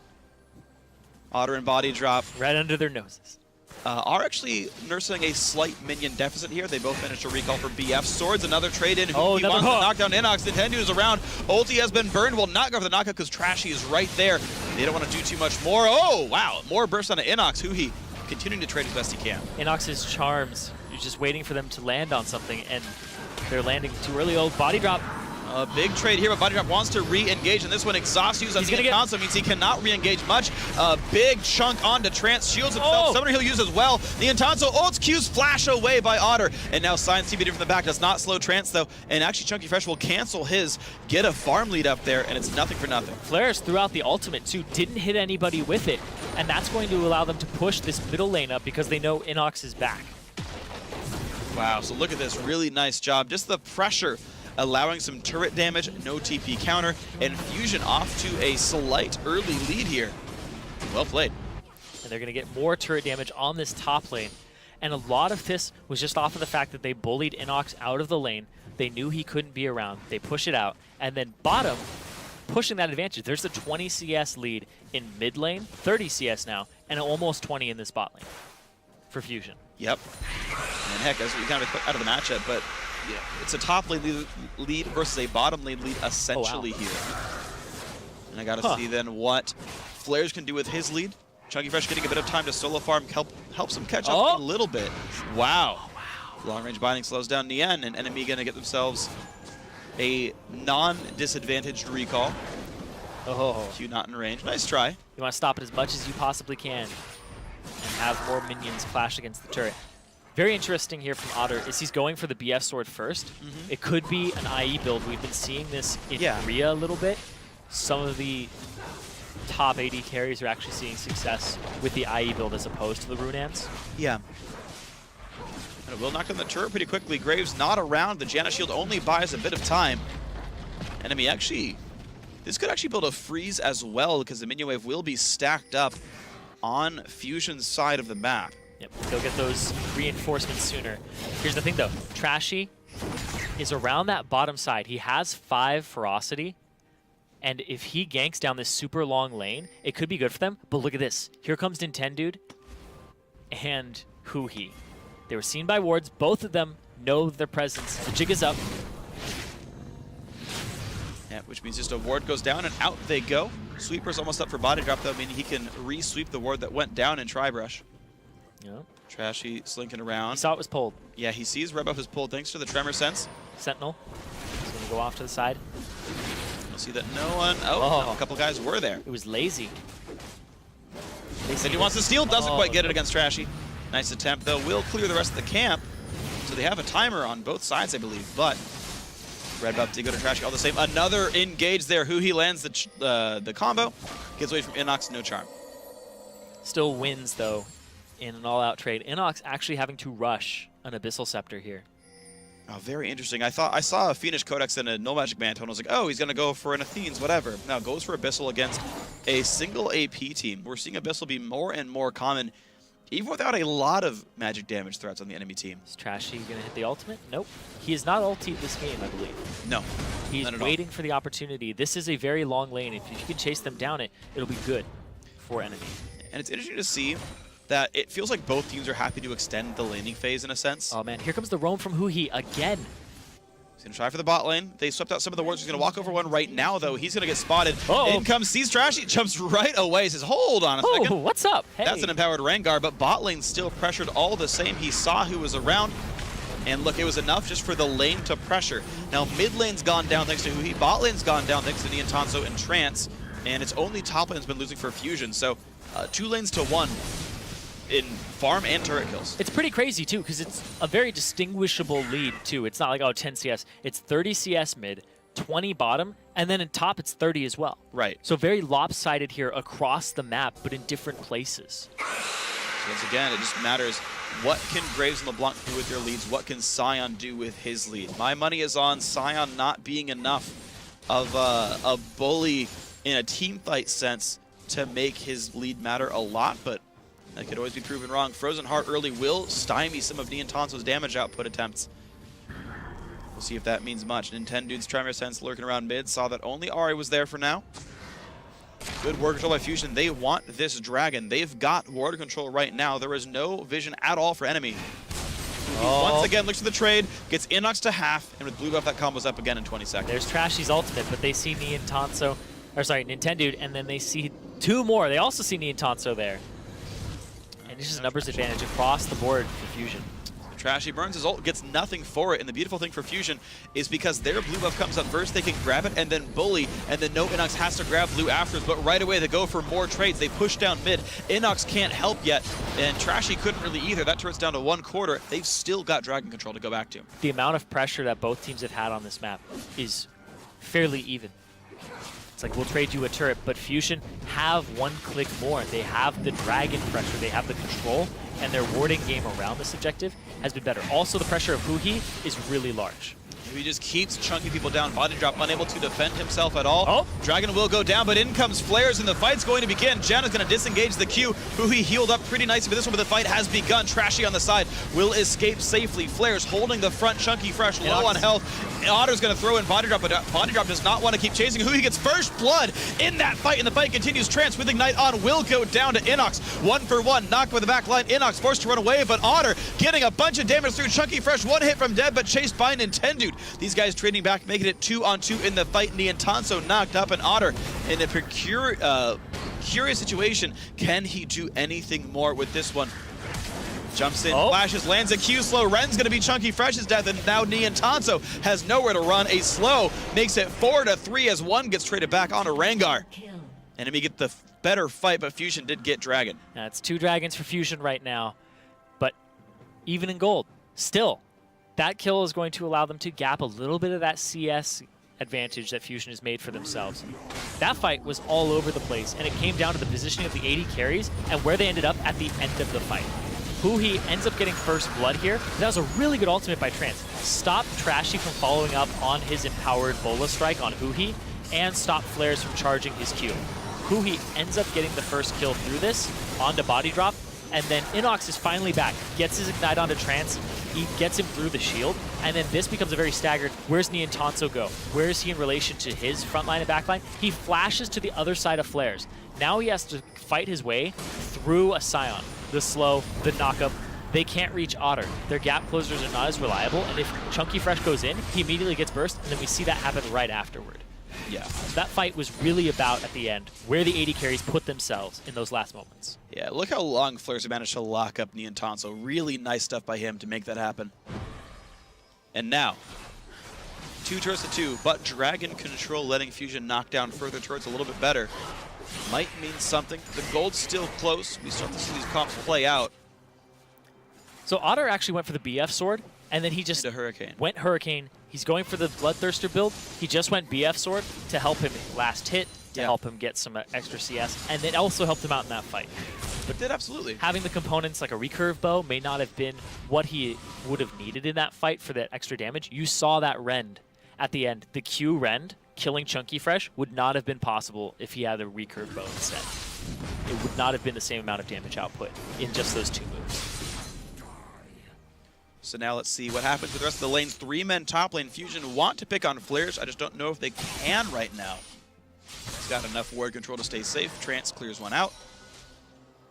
Otter and body drop. Right under their noses. Are actually nursing a slight minion deficit here. They both managed to recall for BF swords. Another trade-in. Oh, he wants to knock down Inox. Nintendude is around. Ulti has been burned. Will not go for the knockout because Trashy is right there. They don't want to do too much more. Oh, wow. More burst onto Inox. Huhi continuing to trade as best he can. Inox's charms. You're just waiting for them to land on something, and they're landing too early. Oh, body drop. A big trade here, but Body Drop wants to re-engage, and this one exhausts use on Niantanso, means he cannot re-engage much. A big chunk onto Trance, shields himself. Summoner he'll use as well. Niantanso ults, Q's flash away by Otter, and now Science TBD from the back does not slow Trance, though, and actually Chunky Fresh will cancel his, get a farm lead up there, and it's nothing for nothing. Flares throughout the ultimate, too, didn't hit anybody with it, and that's going to allow them to push this middle lane up because they know Inox is back. Wow, so look at this, really nice job. Just the pressure allowing some turret damage, no TP counter, and Fusion off to a slight early lead here. Well played. And they're going to get more turret damage on this top lane. And a lot of this was just off of the fact that they bullied Inox out of the lane. They knew he couldn't be around. They push it out. And then bottom, pushing that advantage. There's a 20 CS lead in mid lane, 30 CS now, and almost 20 in this bot lane for Fusion. Yep. And heck, as we kind of put out of the matchup, but yeah, it's a top lane lead versus a bottom lane lead essentially here. And I got to see then what Flares can do with his lead. Chunky Fresh getting a bit of time to solo farm helps him catch up a little bit. Wow. Long range binding slows down Nian, and NME going to get themselves a non-disadvantaged recall. Oh. Q not in range. Nice try. You want to stop it as much as you possibly can and have more minions clash against the turret. Very interesting here from Otter is he's going for the BF sword first. It could be an IE build. We've been seeing this in Korea a little bit. Some of the top AD carries are actually seeing success with the IE build as opposed to the Runans. Yeah. And it will knock on the turret pretty quickly. Graves not around. The Janna shield only buys a bit of time. Enemy actually, this could actually build a freeze as well because the minion wave will be stacked up on Fusion's side of the map. Yep, they'll get those reinforcements sooner. Here's the thing though, Trashy is around that bottom side. He has 5 ferocity, and if he ganks down this super long lane, it could be good for them. But look at this. Here comes Nintendude and Huhi. They were seen by wards. Both of them know their presence. The jig is up. Yeah, which means just a ward goes down and out they go. Sweeper's almost up for body drop though, meaning he can re-sweep the ward that went down in Tri-Brush. Yep. Trashy slinking around. He saw it was pulled. Yeah, he sees red buff is pulled thanks to the tremor sense. Sentinel. He's going to go off to the side. You'll see that no one... Oh, no, a couple guys were there. It was lazy. Said he wants to steal, doesn't quite get it against Trashy. Nice attempt, though. Will clear the rest of the camp. So they have a timer on both sides, I believe. But red buff did go to Trashy all the same. Another engage there. Huhi lands the combo. Gets away from Inox, no charm. Still wins, though, in an all-out trade. Inox actually having to rush an Abyssal Scepter here. Oh, very interesting. I saw a Phoenix Codex and a No Magic Mantle, and I was like, oh, he's going to go for an Athenes, whatever. Now goes for Abyssal against a single AP team. We're seeing Abyssal be more and more common, even without a lot of magic damage threats on the enemy team. Is Trashy going to hit the ultimate? Nope. He is not ultied this game, I believe. No. He's waiting for the opportunity. This is a very long lane. If you can chase them down it'll be good for enemy. And it's interesting to see that it feels like both teams are happy to extend the laning phase in a sense. Oh man, here comes the roam from Huhi again. He's going to try for the bot lane. They swept out some of the wards. He's going to walk over one right now, though. He's going to get spotted. In comes, sees Trashy, jumps right away. Says, hold on a second. Oh, what's up? Hey. That's an empowered Rengar, but bot lane still pressured all the same. He saw who was around. And look, it was enough just for the lane to pressure. Now, mid lane's gone down thanks to Huhi. Bot lane's gone down thanks to Niantanso and Trance. And it's only top lane's been losing for Fusion. So 2 lanes to 1 in farm and turret kills. It's pretty crazy, too, because it's a very distinguishable lead, too. It's not like, oh, 10 CS. It's 30 CS mid, 20 bottom, and then in top, it's 30 as well. Right. So very lopsided here across the map, but in different places. So once again, it just matters what can Graves and LeBlanc do with their leads, what can Sion do with his lead. My money is on Sion not being enough of a bully in a team fight sense to make his lead matter a lot, but that could always be proven wrong. Frozen Heart early will stymie some of Niantanso's damage output attempts. We'll see if that means much. Nintendude's Tremor Sense lurking around mid. Saw that only Ahri was there for now. Good ward control by Fusion. They want this dragon. They've got ward control right now. There is no vision at all for enemy. Once again looks for the trade, gets Inox to half, and with blue buff that combos up again in 20 seconds. There's Trashy's ultimate, but they see Nintendude, and then they see 2 more. They also see Niantanso there. And it's just a numbers advantage across the board for Fusion. Trashy burns his ult, gets nothing for it, and the beautiful thing for Fusion is because their blue buff comes up first, they can grab it and then bully, and then no Inox has to grab blue afterwards, but right away they go for more trades. They push down mid. Inox can't help yet, and Trashy couldn't really either. That turret's down to 1/4. They've still got dragon control to go back to. The amount of pressure that both teams have had on this map is fairly even. It's like, we'll trade you a turret, but Fusion have 1 click more. They have the dragon pressure, they have the control, and their warding game around this objective has been better. Also, the pressure of Huhi is really large. He just keeps chunking people down. Body drop unable to defend himself at all. Oh. Dragon will go down, but in comes Flares, and the fight's going to begin. Janna's going to disengage the Q, who he healed up pretty nicely for this one, but the fight has begun. Trashy on the side will escape safely. Flares holding the front. Chunky Fresh low on health. Otter's going to throw in Body Drop, but Body Drop does not want to keep chasing. Who he gets first blood in that fight, and the fight continues. Trance with Ignite on will go down to Inox. 1-for-1, knocked by the back line. Inox forced to run away, but Otter getting a bunch of damage through. Chunky Fresh, one hit from dead, but chased by Nintendude. These guys trading back, making it 2-on-2 in the fight. Niantanso knocked up, and Otter in a curious situation. Can he do anything more with this one? Jumps in, flashes, lands a Q slow. Ren's going to be Chunky Fresh's death, and now Niantanso has nowhere to run. A slow makes it 4-3 as one gets traded back onto Rangar. NME get the better fight, but Fusion did get Dragon. That's 2 dragons for Fusion right now, but even in gold, still, that kill is going to allow them to gap a little bit of that CS advantage that Fusion has made for themselves. That fight was all over the place, and it came down to the positioning of the AD carries and where they ended up at the end of the fight. Huhi ends up getting first blood here. That was a really good ultimate by Trance. Stop Trashy from following up on his empowered Bola strike on Huhi, and stop Flares from charging his Q. Huhi ends up getting the first kill through this onto Body Drop, and then Inox is finally back, gets his Ignite onto Trance, he gets him through the shield, and then this becomes a very staggered, where's Niantanso go? Where is he in relation to his front line and back line? He flashes to the other side of Flares. Now he has to fight his way through a Scion. The slow, the knockup, they can't reach Otter. Their gap closers are not as reliable, and if Chunky Fresh goes in, he immediately gets burst, and then we see that happen right afterward. Yeah. That fight was really about, at the end, where the AD carries put themselves in those last moments. Yeah, look how long Flares managed to lock up Niantanso. Really nice stuff by him to make that happen. And now, 2 turrets to 2, but Dragon control letting Fusion knock down further turrets a little bit better. Might mean something. The gold's still close. We start to see these comps play out. So Otter actually went for the BF sword, and then he just went Hurricane. He's going for the Bloodthirster build. He just went BF sword to help him last hit, to help him get some extra CS, and it also helped him out in that fight. But did absolutely. Having the components like a recurve bow may not have been what he would have needed in that fight for that extra damage. You saw that rend at the end. The Q rend killing Chunky Fresh would not have been possible if he had a recurve bow instead. It would not have been the same amount of damage output in just those 2 moves. So now let's see what happens with the rest of the lanes. 3 men top lane. Fusion want to pick on Flares. I just don't know if they can right now. He's got enough ward control to stay safe. Trance clears one out.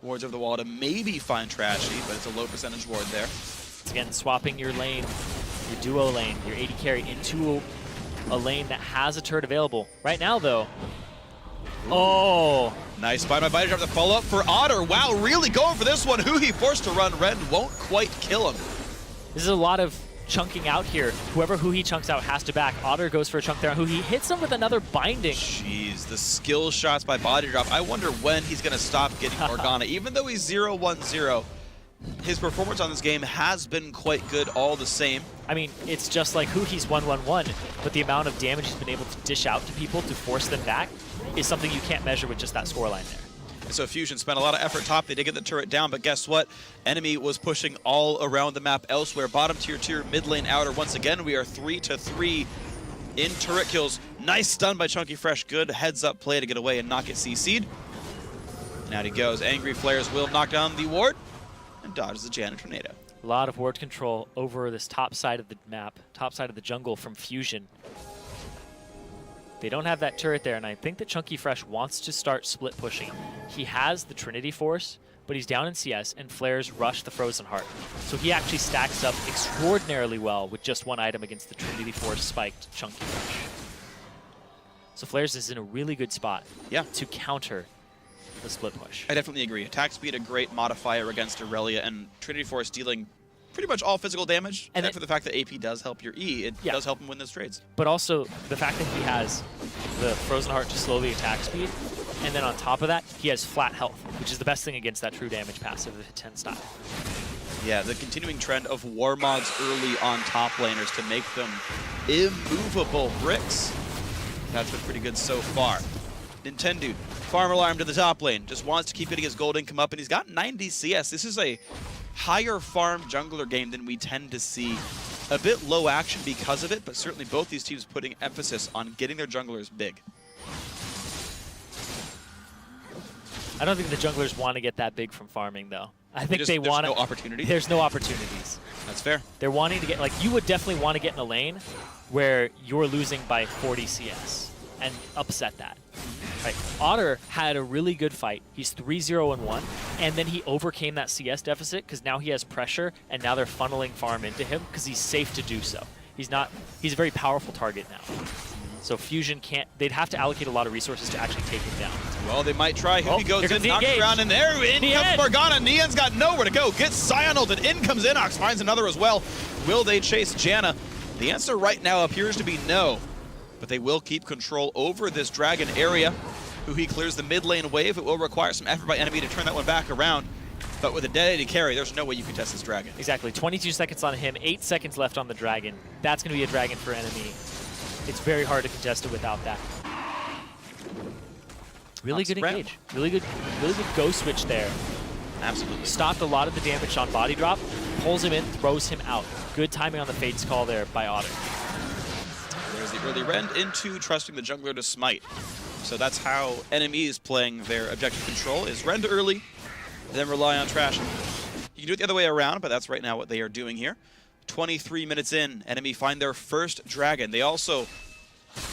Wards over the wall to maybe find Trashy, but it's a low percentage ward there. Again, swapping your lane, your duo lane, your AD carry into a lane that has a turret available. Right now, though, nice spot by Body Drop to follow up for Otter. Wow, really going for this one. Huhi forced to run. Ren won't quite kill him. This is a lot of chunking out here. Whoever Huhi chunks out has to back. Otter goes for a chunk there. Huhi hits him with another binding. Jeez, the skill shots by Body Drop. I wonder when he's going to stop getting Morgana. Even though he's 0-1-0, his performance on this game has been quite good all the same. I mean, it's just like Huhi's 1-1-1, but the amount of damage he's been able to dish out to people to force them back is something you can't measure with just that scoreline there. And so Fusion spent a lot of effort top. They did get the turret down, but guess what? NME was pushing all around the map elsewhere. Bottom tier, mid lane, outer. Once again, we are 3-3 in turret kills. Nice stun by Chunky Fresh. Good heads-up play to get away and not get CC'd. And out he goes. Angry Flares will knock down the ward and dodges the Janna Tornado. A lot of ward control over this top side of the map, top side of the jungle from Fusion. They don't have that turret there, and I think that Chunky Fresh wants to start split pushing. He has the Trinity Force, but he's down in CS, and Flares rush the Frozen Heart. So he actually stacks up extraordinarily well with just 1 item against the Trinity Force spiked Chunky Fresh. So Flares is in a really good spot to counter the split push. I definitely agree. Attack speed, a great modifier against Aurelia, and Trinity Force dealing pretty much all physical damage, and for the fact that AP does help your E, it does help him win those trades. But also, the fact that he has the Frozen Heart to slow the attack speed, and then on top of that, he has flat health, which is the best thing against that true damage passive of the 10 style. Yeah, the continuing trend of Warmogs early on top laners to make them immovable bricks. That's been pretty good so far. Nintendude, farm alarm to the top lane, just wants to keep getting his gold income up, and he's got 90 CS. This is a higher farm jungler game than we tend to see A bit low action because of it, but certainly both these teams putting emphasis on getting their junglers big. I don't think the junglers want to get that big from farming, though. I think they want no opportunity. There's no opportunities. That's fair. They're wanting to get, like, you would definitely want to get in a lane where you're losing by 40 CS and upset that. Right. Otter had a really good fight. He's 3-0-1, and then he overcame that CS deficit because now he has pressure, and now they're funneling farm into him because he's safe to do so. He's a very powerful target now. So Fusion can't, they'd have to allocate a lot of resources to actually take him down. Well, they might try. Here he goes in, knocks engage. around, and there in comes Morgana. Nian's got nowhere to go. Gets Sion ulted. In comes Inox, finds another as well. Will they chase Janna? The answer right now appears to be no. But they will keep control over this dragon area. He clears the mid lane wave. It will require some effort by NME to turn that one back around. But with a dead carry, there's no way you can test this dragon. Exactly. 22 seconds on him, 8 seconds left on the dragon. That's going to be a dragon for NME. It's very hard to contest it without that. Really good engage. Really good go switch there. Absolutely. Stopped a lot of the damage on body drop, pulls him in, throws him out. Good timing on the Fate's call there by Otter. There's the early rend into trusting the jungler to smite. So that's how NME is playing their objective control, is rend early, then rely on trash. You can do it the other way around, but that's right now what they are doing here. 23 minutes in, NME find their first dragon. They also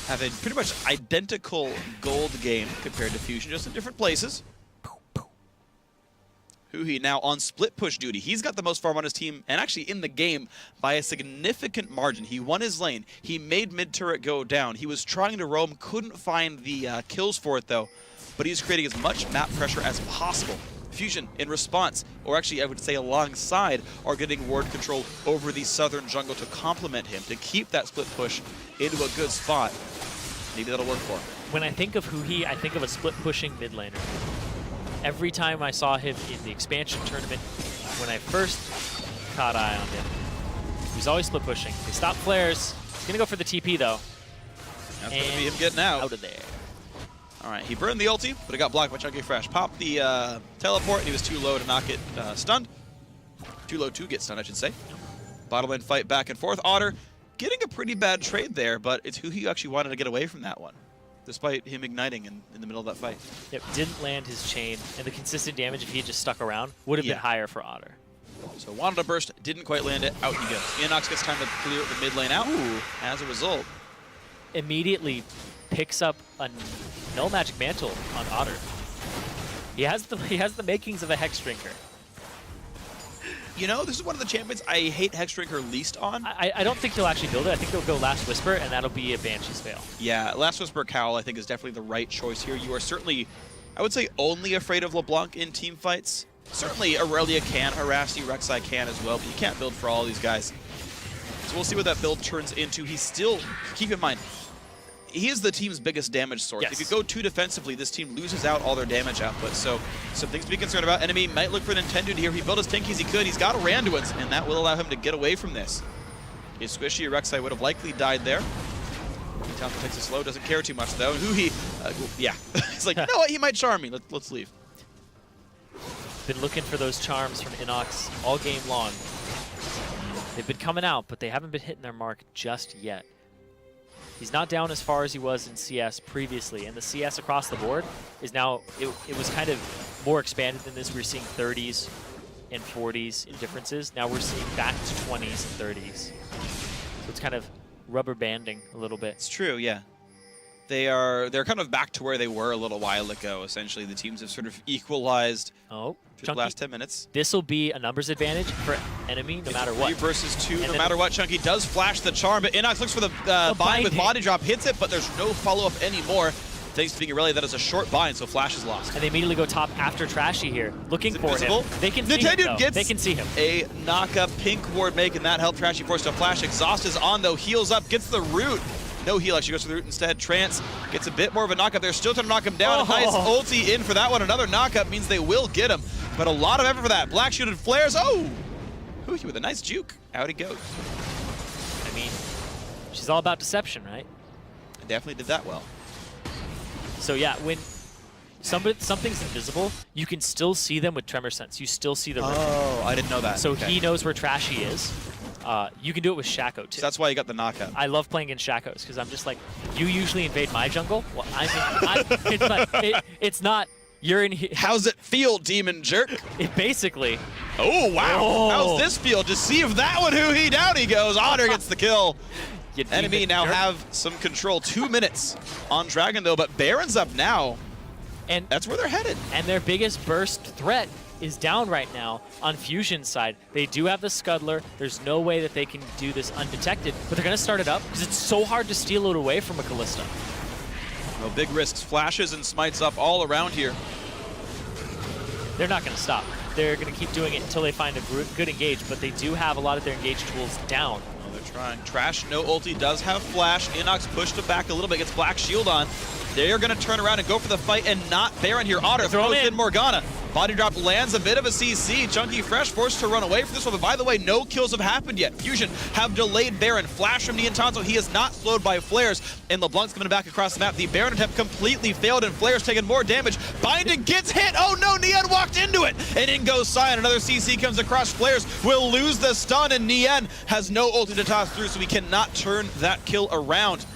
have a pretty much identical gold game compared to Fusion, just in different places. Huhi now on split push duty. He's got the most farm on his team, and actually in the game by a significant margin. He won his lane. He made mid turret go down. He was trying to roam, couldn't find the kills for it though, but he's creating as much map pressure as possible. Fusion in response, or actually I would say alongside, are getting ward control over the southern jungle to complement him, to keep that split push into a good spot. Maybe that'll work for him. When I think of Huhi, I think of a split pushing mid laner. Every time I saw him in the expansion tournament, when I first caught eye on him, he was always split pushing. They stopped flares. He's going to go for the TP though. That's going to be him getting out. Out of there. All right, he burned the ulti, but it got blocked by Chunky Fresh. Popped the teleport, and he was too low to not get stunned. Too low to get stunned, I should say. Bottom lane fight back and forth. Otter getting a pretty bad trade there, but it's who he actually wanted to get away from that one, despite him igniting in the middle of that fight. Yep, didn't land his chain, and the consistent damage, if he had just stuck around, would have been higher for Otter. So wanted to burst, didn't quite land it, out he goes. Inox gets time to clear the mid lane out. Ooh. As a result. Immediately picks up a null magic mantle on Otter. He has the makings of a Hex Drinker. You know, this is one of the champions I hate Hex Drinker least on. I don't think he'll actually build it. I think he'll go Last Whisper, and that'll be a Banshee's fail. Yeah, Last Whisper Cowl I think is definitely the right choice here. You are certainly, I would say, only afraid of LeBlanc in team fights. Certainly Aurelia can harass you, Rek'Sai can as well, but you can't build for all these guys. So we'll see what that build turns into. He's still, keep in mind, he is the team's biggest damage source. Yes. If you go too defensively, this team loses out all their damage output. So some things to be concerned about. NME might look for an Nintendo here. He built as tanky as he could. He's got a Randuin's, and that will allow him to get away from this. His squishy Rek'Sai would have likely died there. Townsend takes it slow, doesn't care too much though. Huhi, yeah, he's like, you know what, he might charm me. Let's leave. Been looking for those charms from Inox all game long. They've been coming out, but they haven't been hitting their mark just yet. He's not down as far as he was in CS previously, and the CS across the board is now, it was kind of more expanded than this. We were seeing 30s and 40s in differences. Now we're seeing back to 20s and 30s. So it's kind of rubber banding a little bit. It's true, yeah. They're kind of back to where they were a little while ago. Essentially, the teams have sort of equalized for the last 10 minutes. This will be a numbers advantage for NME no matter what. 3 versus 2, no matter what. Chunky does flash the charm, but Inox looks for the bind with body drop, hits it, but there's no follow-up anymore. Thanks to being Aurelia, that is a short bind, so Flash is lost. And they immediately go top after Trashy here, looking for him. They can see him, though. They can see him. A knock-up, pink ward making that help Trashy force to Flash. Exhaust is on, though. Heals up, gets the root. No heal, actually goes to the root instead. Trance gets a bit more of a knockup. They're still trying to knock him down. Nice ulti in for that one. Another knockup means they will get him, but a lot of effort for that. Black shielded flares. Oh! Huhi with a nice juke. Out he goes. I mean, she's all about deception, right? Definitely did that well. So yeah, when something's invisible, you can still see them with tremor sense. You still see the room. Oh, I didn't know that. So he knows where Trashy is. You can do it with Shaco too. So that's why you got the knockout. I love playing in Shacos because I'm just like, you usually invade my jungle. Well, it's not. You're in here. How's it feel, Demon Jerk? It basically. Oh, wow. Oh. How's this feel? Just see if that one, down he goes. Otter gets the kill. NME now have some control. 2 minutes on Dragon, though, but Baron's up now. And that's where they're headed. And their biggest burst threat is down right now on Fusion's side. They do have the Scuddler. There's no way that they can do this undetected, but they're going to start it up because it's so hard to steal it away from a Kalista. No big risks. Flashes and smites up all around here. They're not going to stop. They're going to keep doing it until they find a good engage, but they do have a lot of their engage tools down. Oh, they're trying. Trash, no ulti, does have flash. Inox pushed it back a little bit, gets Black Shield on. They're going to turn around and go for the fight and not Baron here. Otter throws in Morgana. Body drop lands a bit of a CC. Chunky Fresh forced to run away from this one, but by the way, no kills have happened yet. Fusion have delayed Baron. Flash from Niantanzo. He is not slowed by flares, and LeBlanc's coming back across the map. The Baron attempt completely failed, and Flare's taking more damage. Binding gets hit. Oh no, Nian walked into it, and in goes Sion. Another CC comes across. Flares will lose the stun, and Nian has no ulti to toss through, so we cannot turn that kill around.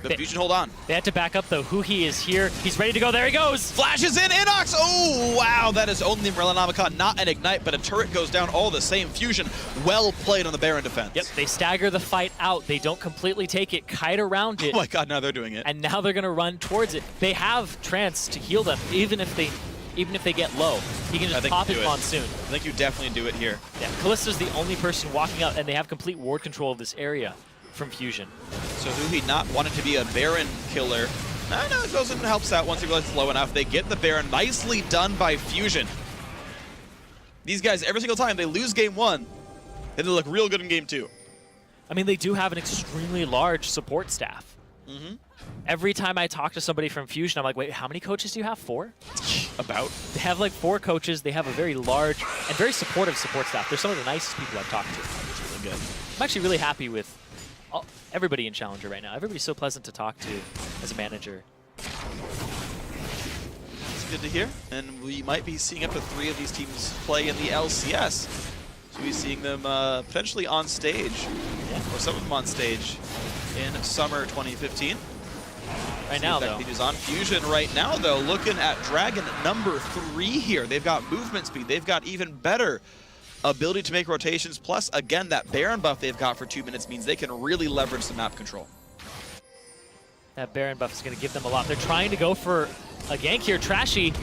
But Fusion hold on. They had to back up though. Huhi is here. He's ready to go. There he goes. Flashes in. Inox. Oh, wow. That is only Morellonomicon, not an ignite, but a turret goes down all the same. Fusion well played on the Baron defense. Yep. They stagger the fight out. They don't completely take it, kite around it. Oh my god, now they're doing it. And now they're going to run towards it. They have Trance to heal them, even if they get low. He can just pop his Monsoon. I think you definitely do it here. Yeah, Kalista's the only person walking out, and they have complete ward control of this area from Fusion. So Huhi not wanting to be a Baron killer. No, it goes and helps out once he realizes it's low enough. They get the Baron. Nicely done by Fusion. These guys, every single time they lose game 1, then they look real good in game 2. I mean, they do have an extremely large support staff. Every time I talk to somebody from Fusion, I'm like, wait, how many coaches do you have? 4? About. They have like 4 coaches. They have a very large and very supportive support staff. They're some of the nicest people I've talked to. It's really good. I'm actually really happy with everybody in Challenger right now. Everybody's so pleasant to talk to as a manager. It's good to hear. And we might be seeing up to 3 of these teams play in the LCS. So we're seeing them potentially on stage, or some of them on stage in summer 2015. Right now, though. Continues on. Fusion right now, though, looking at Dragon number 3 here. They've got movement speed. They've got even better ability to make rotations. Plus, again, that Baron buff they've got for 2 minutes means they can really leverage the map control. That Baron buff is going to give them a lot. They're trying to go for a gank here. Trashy.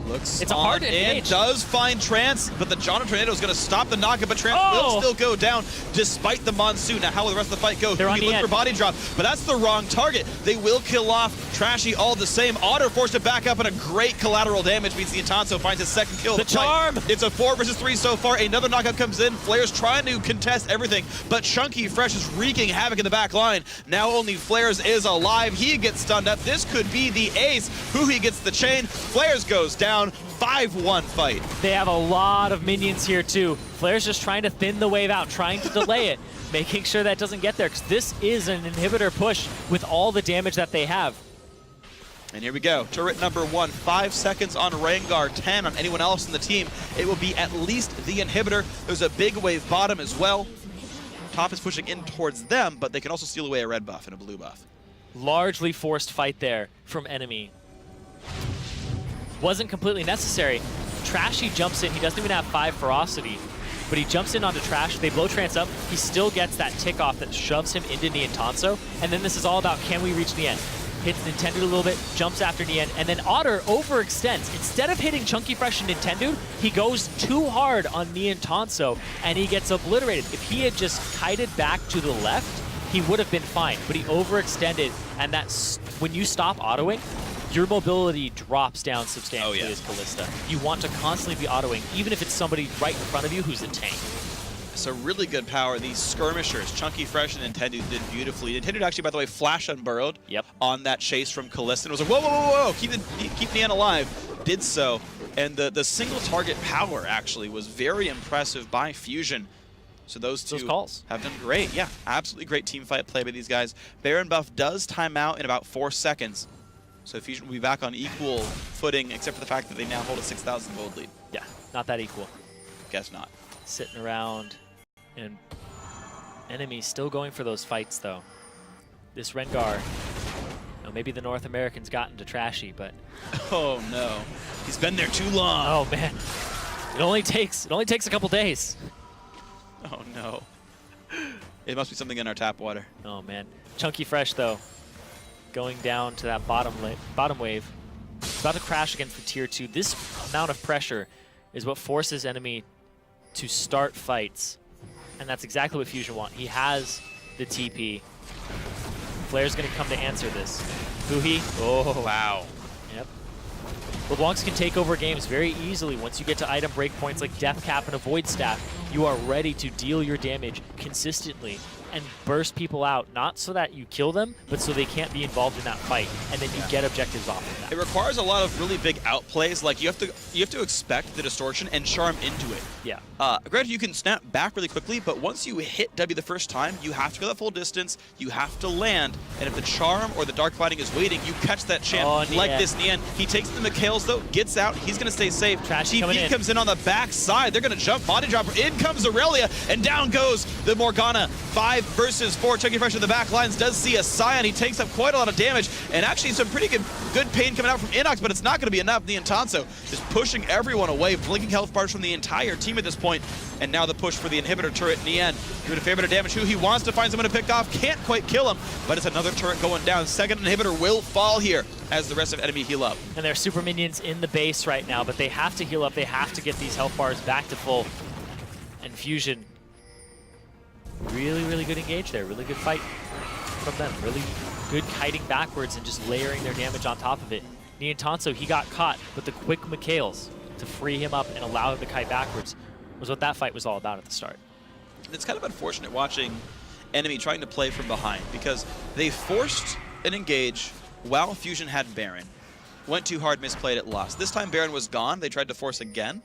Looks it's a hard engage. Does find Trance, but the John Tornado is going to stop the knockup, but Trance will still go down despite the Monsoon. Now, how will the rest of the fight go? They're on the look for body drop, but that's the wrong target. They will kill off Trashy all the same. Otter forced to back up, and a great collateral damage means the Niantanzo finds his second kill. The charm! It's a 4 versus 3 so far. Another knockup comes in. Flare's trying to contest everything, but Chunky Fresh is wreaking havoc in the back line. Now only Flares is alive. He gets stunned up. This could be the ace. Huhi gets the chain. Flares goes down. 5-1 fight. They have a lot of minions here too. Flare's just trying to thin the wave out, trying to delay it, making sure that doesn't get there, because this is an inhibitor push with all the damage that they have. And here we go. Turret number 1, 5 seconds on Rengar, 10 on anyone else in the team. It will be at least the inhibitor. There's a big wave bottom as well. Top is pushing in towards them, but they can also steal away a red buff and a blue buff. Largely forced fight there from NME. Wasn't completely necessary. Trashy jumps in. He doesn't even have 5 ferocity, but he jumps in onto Trash. They blow Trance up. He still gets that tick off that shoves him into Niantanzo. And then this is all about, can we reach the end? Hits Nintendo a little bit, jumps after Nien, and then Otter overextends. Instead of hitting Chunky Fresh and Nintendo, he goes too hard on Niantanzo, and he gets obliterated. If he had just kited back to the left, he would have been fine, but he overextended, and that's when you stop autoing, your mobility drops down substantially as Kalista. You want to constantly be autoing, even if it's somebody right in front of you who's a tank. So really good power. These skirmishers, Chunky Fresh and Nintendo did beautifully. Nintendo actually, by the way, flash unburrowed on that chase from Kalista. And was like, whoa, whoa, whoa, whoa, keep Nian alive. Did so. And the single target power actually was very impressive by Fusion. So those two have done great. Yeah, absolutely great team fight play by these guys. Baron buff does time out in about 4 seconds. So Fusion will be back on equal footing, except for the fact that they now hold a 6,000 gold lead. Yeah, not that equal. Guess not. Sitting around and NME still going for those fights, though. This Rengar, maybe the North American's gotten to Trashy, but... Oh, no. He's been there too long. Oh, man. It only takes a couple days. Oh, no. It must be something in our tap water. Oh, man. Chunky Fresh, though, going down to that bottom wave. It's about to crash against the tier 2. This amount of pressure is what forces NME to start fights. And that's exactly what Fusion want. He has the TP. Flair's going to come to answer this. Fuhi. Oh, wow. Yep. LeBlancs can take over games very easily once you get to item breakpoints like Death Cap and a Void Staff. You are ready to deal your damage consistently and burst people out, not so that you kill them, but so they can't be involved in that fight, and then you get objectives off of that. It requires a lot of really big outplays. Like you have to expect the distortion and charm into it. Yeah. Granted, you can snap back really quickly, but once you hit W the first time, you have to go that full distance, you have to land, and if the charm or the dark fighting is waiting, you catch that champ like this Nian. He takes the Mikhails though, gets out, he's gonna stay safe. Trashy TP comes in on the back side, they're gonna jump, body dropper, in comes Aurelia, and down goes the Morgana. 5 versus 4, Chunky Fresh in the back lines does see a Scion, he takes up quite a lot of damage, and actually some pretty good pain coming out from Inox, but it's not gonna be enough. Nian Tanso just pushing everyone away, blinking health bars from the entire team at this point. And now the push for the inhibitor turret. Nian doing a fair bit of damage. Who he wants to find someone to pick off. Can't quite kill him, but it's another turret going down. Second inhibitor will fall here as the rest of enemy heal up. And there are super minions in the base right now, but they have to heal up. They have to get these health bars back to full. And Fusion, really, really good engage there. Really good fight from them. Really good kiting backwards and just layering their damage on top of it. Nian Tanso, he got caught, but the quick Mikhails to free him up and allow him to kite backwards was what that fight was all about at the start. It's kind of unfortunate watching enemy trying to play from behind because they forced an engage while Fusion had Baron. Went too hard, misplayed it, lost. This time Baron was gone, they tried to force again.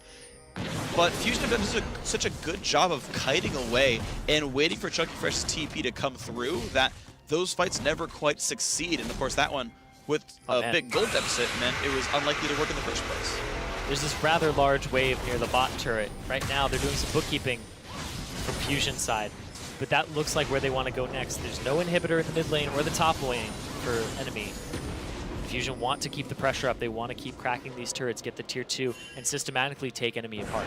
But Fusion have done such a good job of kiting away and waiting for Chunky Fresh's TP to come through that those fights never quite succeed. And of course that one, with a big gold deficit, meant it was unlikely to work in the first place. There's this rather large wave near the bot turret. Right now, they're doing some bookkeeping from Fusion's side, but that looks like where they want to go next. There's no inhibitor in the mid lane or the top lane for enemy. Fusion want to keep the pressure up. They want to keep cracking these turrets, get the tier 2, and systematically take enemy apart.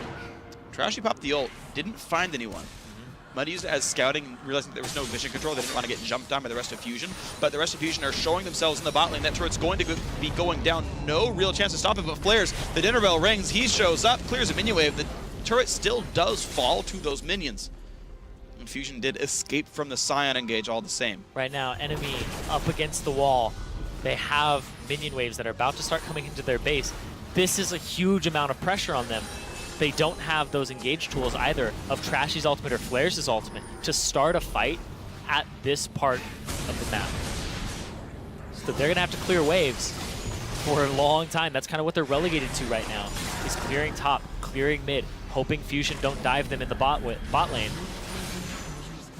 Trashy popped the ult, didn't find anyone. Might have used it as scouting, realizing there was no vision control. They didn't want to get jumped on by the rest of Fusion. But the rest of Fusion are showing themselves in the bot lane. That turret's going to be going down. No real chance to stop it, but Flares, the dinner bell rings. He shows up, clears a minion wave. The turret still does fall to those minions. And Fusion did escape from the Scion engage all the same. Right now, enemy up against the wall. They have minion waves that are about to start coming into their base. This is a huge amount of pressure on them. They don't have those engage tools either of Trashy's ultimate or Flares' ultimate to start a fight at this part of the map. So they're gonna have to clear waves for a long time. That's kind of what they're relegated to right now, is clearing top, clearing mid, hoping Fusion don't dive them in the bot lane.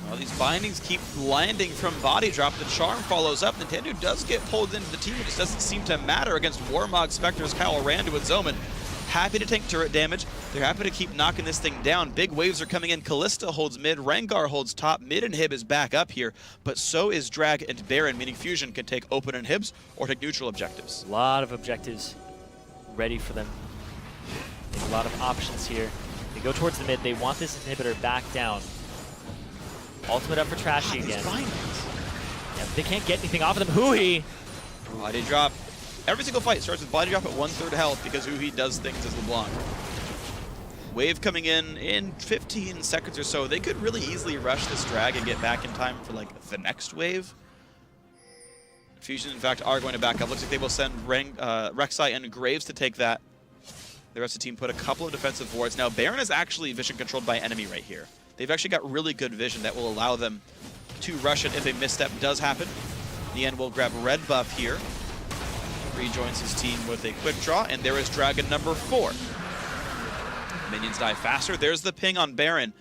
Well, these bindings keep landing from body drop. The charm follows up. Nintendo does get pulled into the team. It just doesn't seem to matter against Warmog, Spectres, Kyle, Randu, and Zoman. Happy to take turret damage. They're happy to keep knocking this thing down. Big waves are coming in. Callista holds mid. Rengar holds top. Mid inhib is back up here, but so is Drag and Baron, meaning Fusion can take open inhibs or take neutral objectives. A lot of objectives ready for them. There's a lot of options here. They go towards the mid. They want this inhibitor back down. Ultimate up for Trashy again. Yeah, they can't get anything off of them. Huhi! Body drop. Every single fight starts with body drop at 1/3 health because Huhi does things as LeBlanc. Wave coming in 15 seconds or so. They could really easily rush this drag and get back in time for like the next wave. Fusion, in fact, are going to back up. Looks like they will send Rek'Sai and Graves to take that. The rest of the team put a couple of defensive wards. Now, Baron is actually vision controlled by enemy right here. They've actually got really good vision that will allow them to rush it if a misstep does happen. Nian will grab red buff here. Rejoins his team with a quick draw, and there is Dragon number 4. Minions die faster. There's the ping on Baron.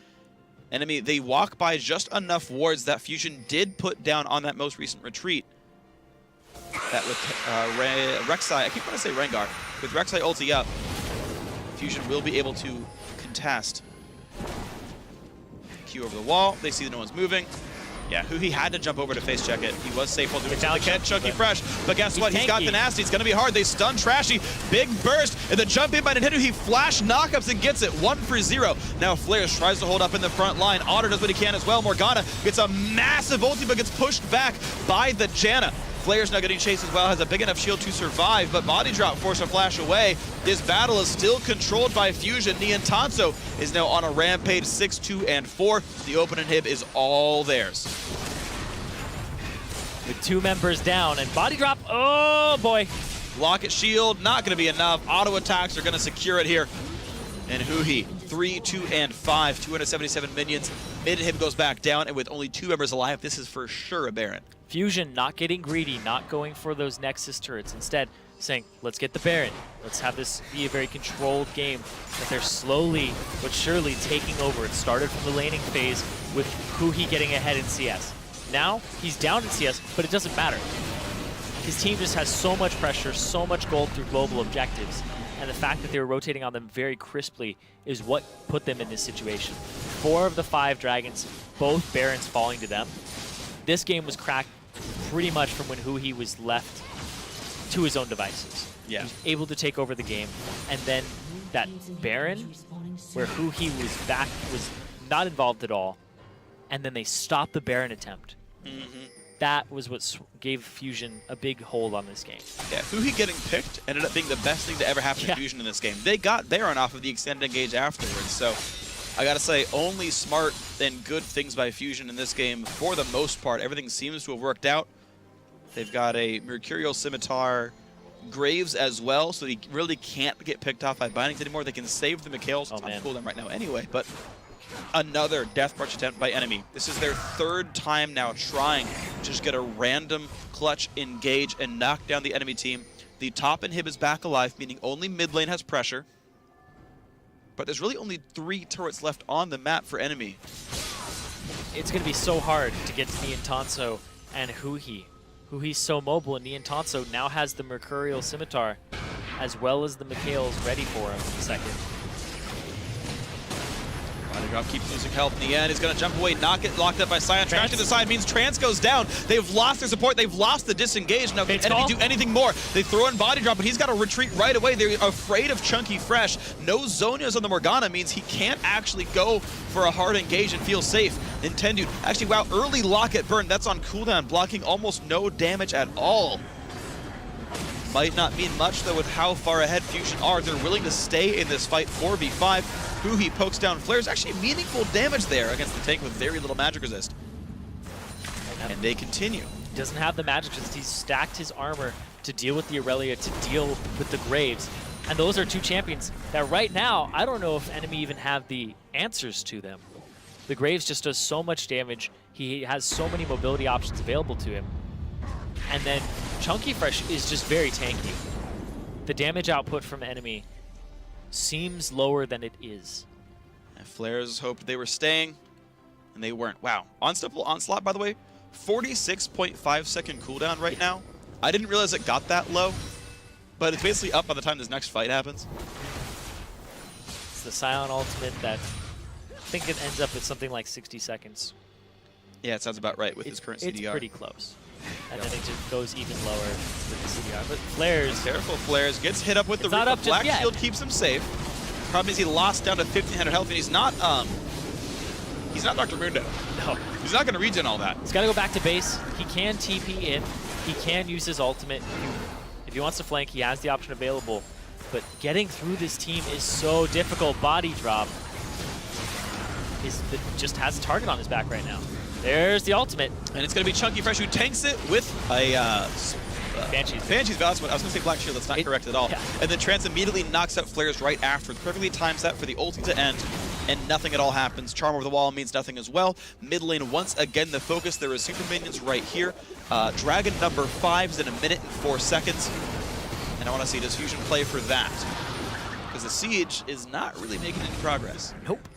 Enemy, they walk by just enough wards that Fusion did put down on that most recent retreat. That with Rek'Sai, I keep wanting to say Rengar. With Rek'Sai ulti up, Fusion will be able to contest. Q over the wall. They see that no one's moving. Yeah, he had to jump over to face check it. He was safe while doing something. Can't Chunky Fresh, but guess what? He's got the nasty. It's going to be hard. They stun Trashy. Big burst, and the jump in by Nintendo. He flash knockups and gets it 1-for-0. Now Flares tries to hold up in the front line. Otter does what he can as well. Morgana gets a massive ulti, but gets pushed back by the Janna. Flares now getting chased as well, has a big enough shield to survive, but body drop forced a flash away. This battle is still controlled by Fusion. Niantanso is now on a rampage, 6-2-4. The open inhib is all theirs. With 2 members down and body drop, oh boy. Locket shield, not gonna be enough. Auto attacks are gonna secure it here. And Huhi, 3-2-5, 277 minions. Mid inhib goes back down, and with only 2 members alive, this is for sure a Baron. Fusion not getting greedy, not going for those Nexus turrets. Instead, saying, let's get the Baron. Let's have this be a very controlled game that they're slowly but surely taking over. It started from the laning phase with Huhi getting ahead in CS. Now, he's down in CS, but it doesn't matter. His team just has so much pressure, so much gold through global objectives, and the fact that they were rotating on them very crisply is what put them in this situation. 4 of the 5 dragons, both Barons falling to them. This game was cracked pretty much from when Huhi was left to his own devices. Yeah. He was able to take over the game, and then that Baron, where Huhi was not involved at all, and then they stopped the Baron attempt. That was what gave Fusion a big hold on this game. Yeah, Huhi getting picked ended up being the best thing to ever happen to Fusion in this game. They got Baron off of the extended engage afterwards, so I gotta say, only smart and good things by Fusion in this game. For the most part, everything seems to have worked out. They've got a Mercurial Scimitar, Graves as well, so he really can't get picked off by bindings anymore. They can save the Mikhails on cooldown right now anyway, but another Death March attempt by NME. This is their 3rd time now trying to just get a random clutch engage and knock down the enemy team. The top inhib is back alive, meaning only mid lane has pressure. But there's really only 3 turrets left on the map for enemy. It's going to be so hard to get to Niantanso and Huhi. Huhi's so mobile, and Niantanso now has the Mercurial Scimitar as well as the Mikhails ready for him in a second. Body drop keeps losing health in the end. He's going to jump away, not get locked up by Sion. Trash to the side means Trance goes down. They've lost their support. They've lost the disengage. Now, can enemy do anything more? They throw in body drop, but he's got to retreat right away. They're afraid of Chunky Fresh. No Zonias on the Morgana means he can't actually go for a hard engage and feel safe. Nintendo, actually, wow, early Locket burn. That's on cooldown, blocking almost no damage at all. Might not mean much, though, with how far ahead Fusion are. They're willing to stay in this fight 4v5. Huhi pokes down Flares. Actually, meaningful damage there against the tank with very little magic resist. And they continue. He doesn't have the magic resist. He's stacked his armor to deal with the Aurelia, to deal with the Graves. And those are 2 champions that right now, I don't know if enemy even have the answers to them. The Graves just does so much damage. He has so many mobility options available to him. And then Chunky Fresh is just very tanky. The damage output from enemy seems lower than it is. And Flares hoped they were staying, and they weren't. Wow. Unstoppable Onslaught, by the way, 46.5 second cooldown right now. I didn't realize it got that low, but it's basically up by the time this next fight happens. It's the Sion ultimate that I think it ends up at something like 60 seconds. Yeah, it sounds about right with his current CDR. It's pretty close. And then it just goes even lower with the CDR. But Flares... Careful, Flares. Gets hit up with the Reaper. Black Shield keeps him safe. Problem is he lost down to 1,500 health, and he's not Dr. Mundo. No. He's not going to regen all that. He's got to go back to base. He can TP in. He can use his ultimate. If he wants to flank, he has the option available. But getting through this team is so difficult. Body drop just has a target on his back right now. There's the ultimate. And it's going to be Chunky Fresh who tanks it with a... Banshee's. Banshee's Valence. I was going to say Black Shield. That's not correct at all. Yeah. And then Trance immediately knocks out Flares right after. Perfectly timed set for the ulti to end, and nothing at all happens. Charm over the wall means nothing as well. Mid lane, once again, the focus. There is super minions right here. Dragon number 5 is in 1 minute and 4 seconds. And I want to see, does Fusion play for that? Because the Siege is not really making any progress. Nope.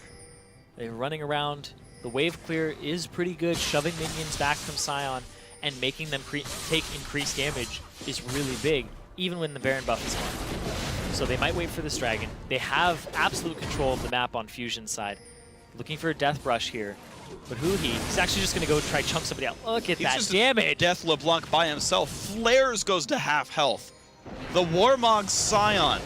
They're running around. The wave clear is pretty good. Shoving minions back from Sion and making them take increased damage is really big, even when the Baron buff is on. So they might wait for this dragon. They have absolute control of the map on Fusion's side. Looking for a death brush here. But he's actually just going to go try chunk somebody out. Look at that damage. Death LeBlanc by himself. Flares goes to half health. The Warmog Scion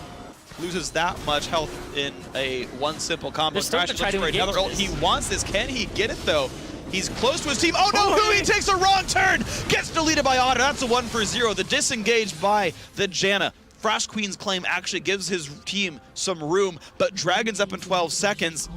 loses that much health in a one simple combo. They're still Trash gonna try looking to for another ult. engage He this. wants this. Can he get it though? He's close to his team. Oh no, Hui takes a wrong turn. Gets deleted by Otter. That's a 1 for 0. The disengage by the Janna. Frost Queen's claim actually gives his team some room, but Dragon's up in 12 seconds.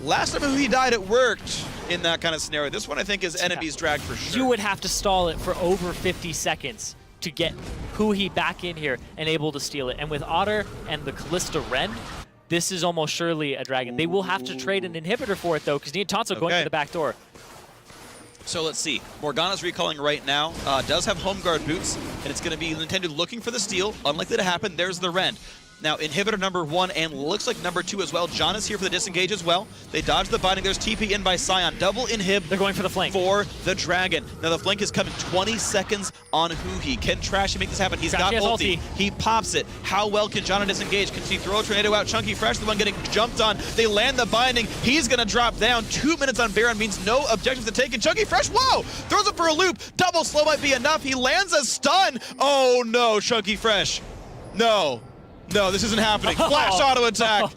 Last time Hui died, it worked in that kind of scenario. This one I think is enemy's drag for sure. You would have to stall it for over 50 seconds to get Hui back in here and able to steal it. And with Otter and the Callista Ren, this is almost surely a dragon. They will have to trade an inhibitor for it though, because Tonto going for the back door. So let's see. Morgana's recalling right now. Does have home guard boots, and it's going to be Nintendo looking for the steal. Unlikely to happen. There's the Rend. Now, inhibitor number 1 and looks like number 2 as well. John is here for the disengage as well. They dodge the binding. There's TP in by Scion. Double inhib. They're going for the flank. For the Dragon. Now, the flank is coming 20 seconds on Hui. Can Trashy make this happen? He's got ulti. He pops it. How well can John disengage? Can he throw a tornado out? Chunky Fresh, the one getting jumped on. They land the binding. He's going to drop down. 2 minutes on Baron means no objectives to take. And Chunky Fresh, whoa! Throws it for a loop. Double slow might be enough. He lands a stun. Oh, no, Chunky Fresh. No. No, this isn't happening. Flash auto attack.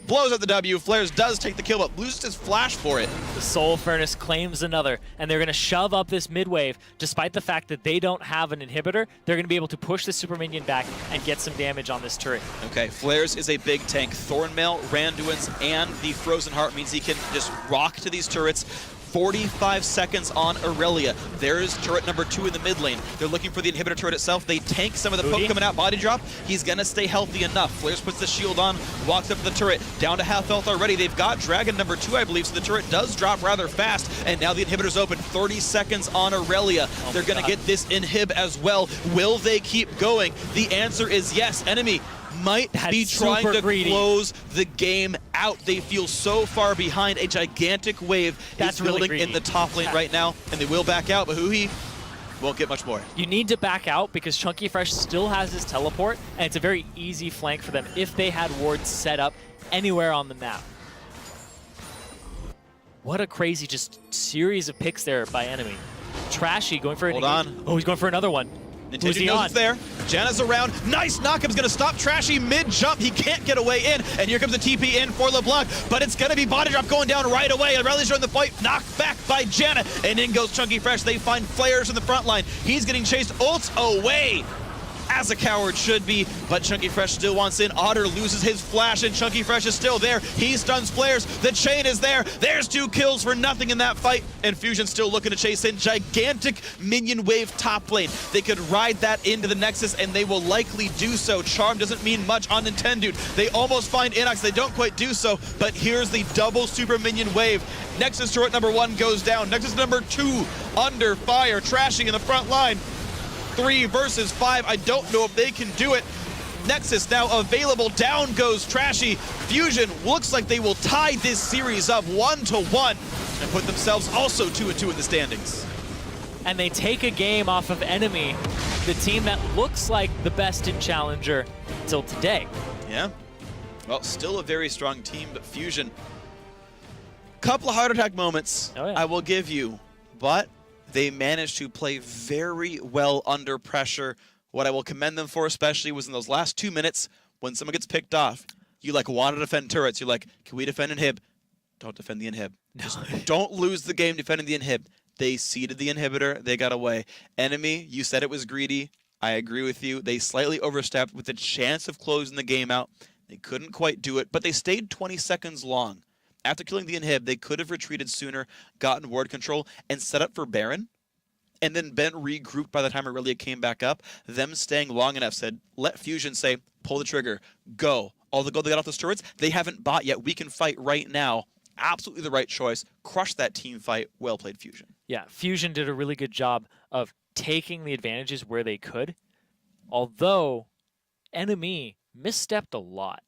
Blows at the W. Flares does take the kill, but loses his flash for it. The Soul Furnace claims another, and they're going to shove up this mid wave. Despite the fact that they don't have an inhibitor, they're going to be able to push the super minion back and get some damage on this turret. Okay, Flares is a big tank. Thornmail, Randuin's, and the Frozen Heart means he can just rock to these turrets. 45 seconds on Aurelia. There's turret number 2 in the mid lane. They're looking for the inhibitor turret itself. They tank some of the poke coming out. Body drop. He's going to stay healthy enough. Flares puts the shield on, walks up to the turret. Down to half health already. They've got Dragon number 2, I believe, so the turret does drop rather fast. And now the inhibitor's open. 30 seconds on Aurelia. They're going to get this inhib as well. Will they keep going? The answer is yes. Enemy might be trying to close the game out. They feel so far behind. A gigantic wave is building in the top lane right now, and they will back out, but Hui won't get much more. You need to back out because Chunky Fresh still has his teleport, and it's a very easy flank for them if they had wards set up anywhere on the map. What a crazy just series of picks there by enemy. Trashy going for an Oh, he's going for another one. Nintendo knows it's there. Janna's around. Nice knockup's gonna stop Trashy mid-jump. He can't get away in, and here comes the TP in for LeBlanc, but it's gonna be body drop going down right away. Aurelia's joined the fight, knocked back by Janna, and in goes Chunky Fresh. They find Flares in the front line. He's getting chased, ults away, as a coward should be, but Chunky Fresh still wants in. Otter loses his flash, and Chunky Fresh is still there. He stuns Flares. The chain is there. There's 2 kills for nothing in that fight, and Fusion's still looking to chase in. Gigantic minion wave top lane. They could ride that into the Nexus, and they will likely do so. Charm doesn't mean much on Nintendo. They almost find Inox. They don't quite do so, but here's the double super minion wave. Nexus turret number 1 goes down. Nexus number 2 under fire. Trashing in the front line. 3 versus 5. I don't know if they can do it. Nexus now available. Down goes Trashy. Fusion looks like they will tie this series up 1-1 and put themselves also 2-2 in the standings. And they take a game off of Enemy, the team that looks like the best in Challenger till today. Yeah. Well, still a very strong team, but Fusion, couple of heart attack moments, I will give you, but they managed to play very well under pressure. What I will commend them for especially was in those last 2 minutes when someone gets picked off, you like want to defend turrets. You're like, can we defend inhib? Don't defend the inhib. No. Just don't lose the game defending the inhib. They seeded the inhibitor. They got away. Enemy, you said it was greedy. I agree with you. They slightly overstepped with the chance of closing the game out. They couldn't quite do it, but they stayed 20 seconds long. After killing the inhib, they could have retreated sooner, gotten ward control, and set up for Baron, and then been regrouped by the time Aurelia came back up. Them staying long enough said, let Fusion say, pull the trigger, go. All the gold they got off those turrets, they haven't bought yet. We can fight right now. Absolutely the right choice. Crush that team fight. Well played, Fusion. Yeah, Fusion did a really good job of taking the advantages where they could, although NME misstepped a lot.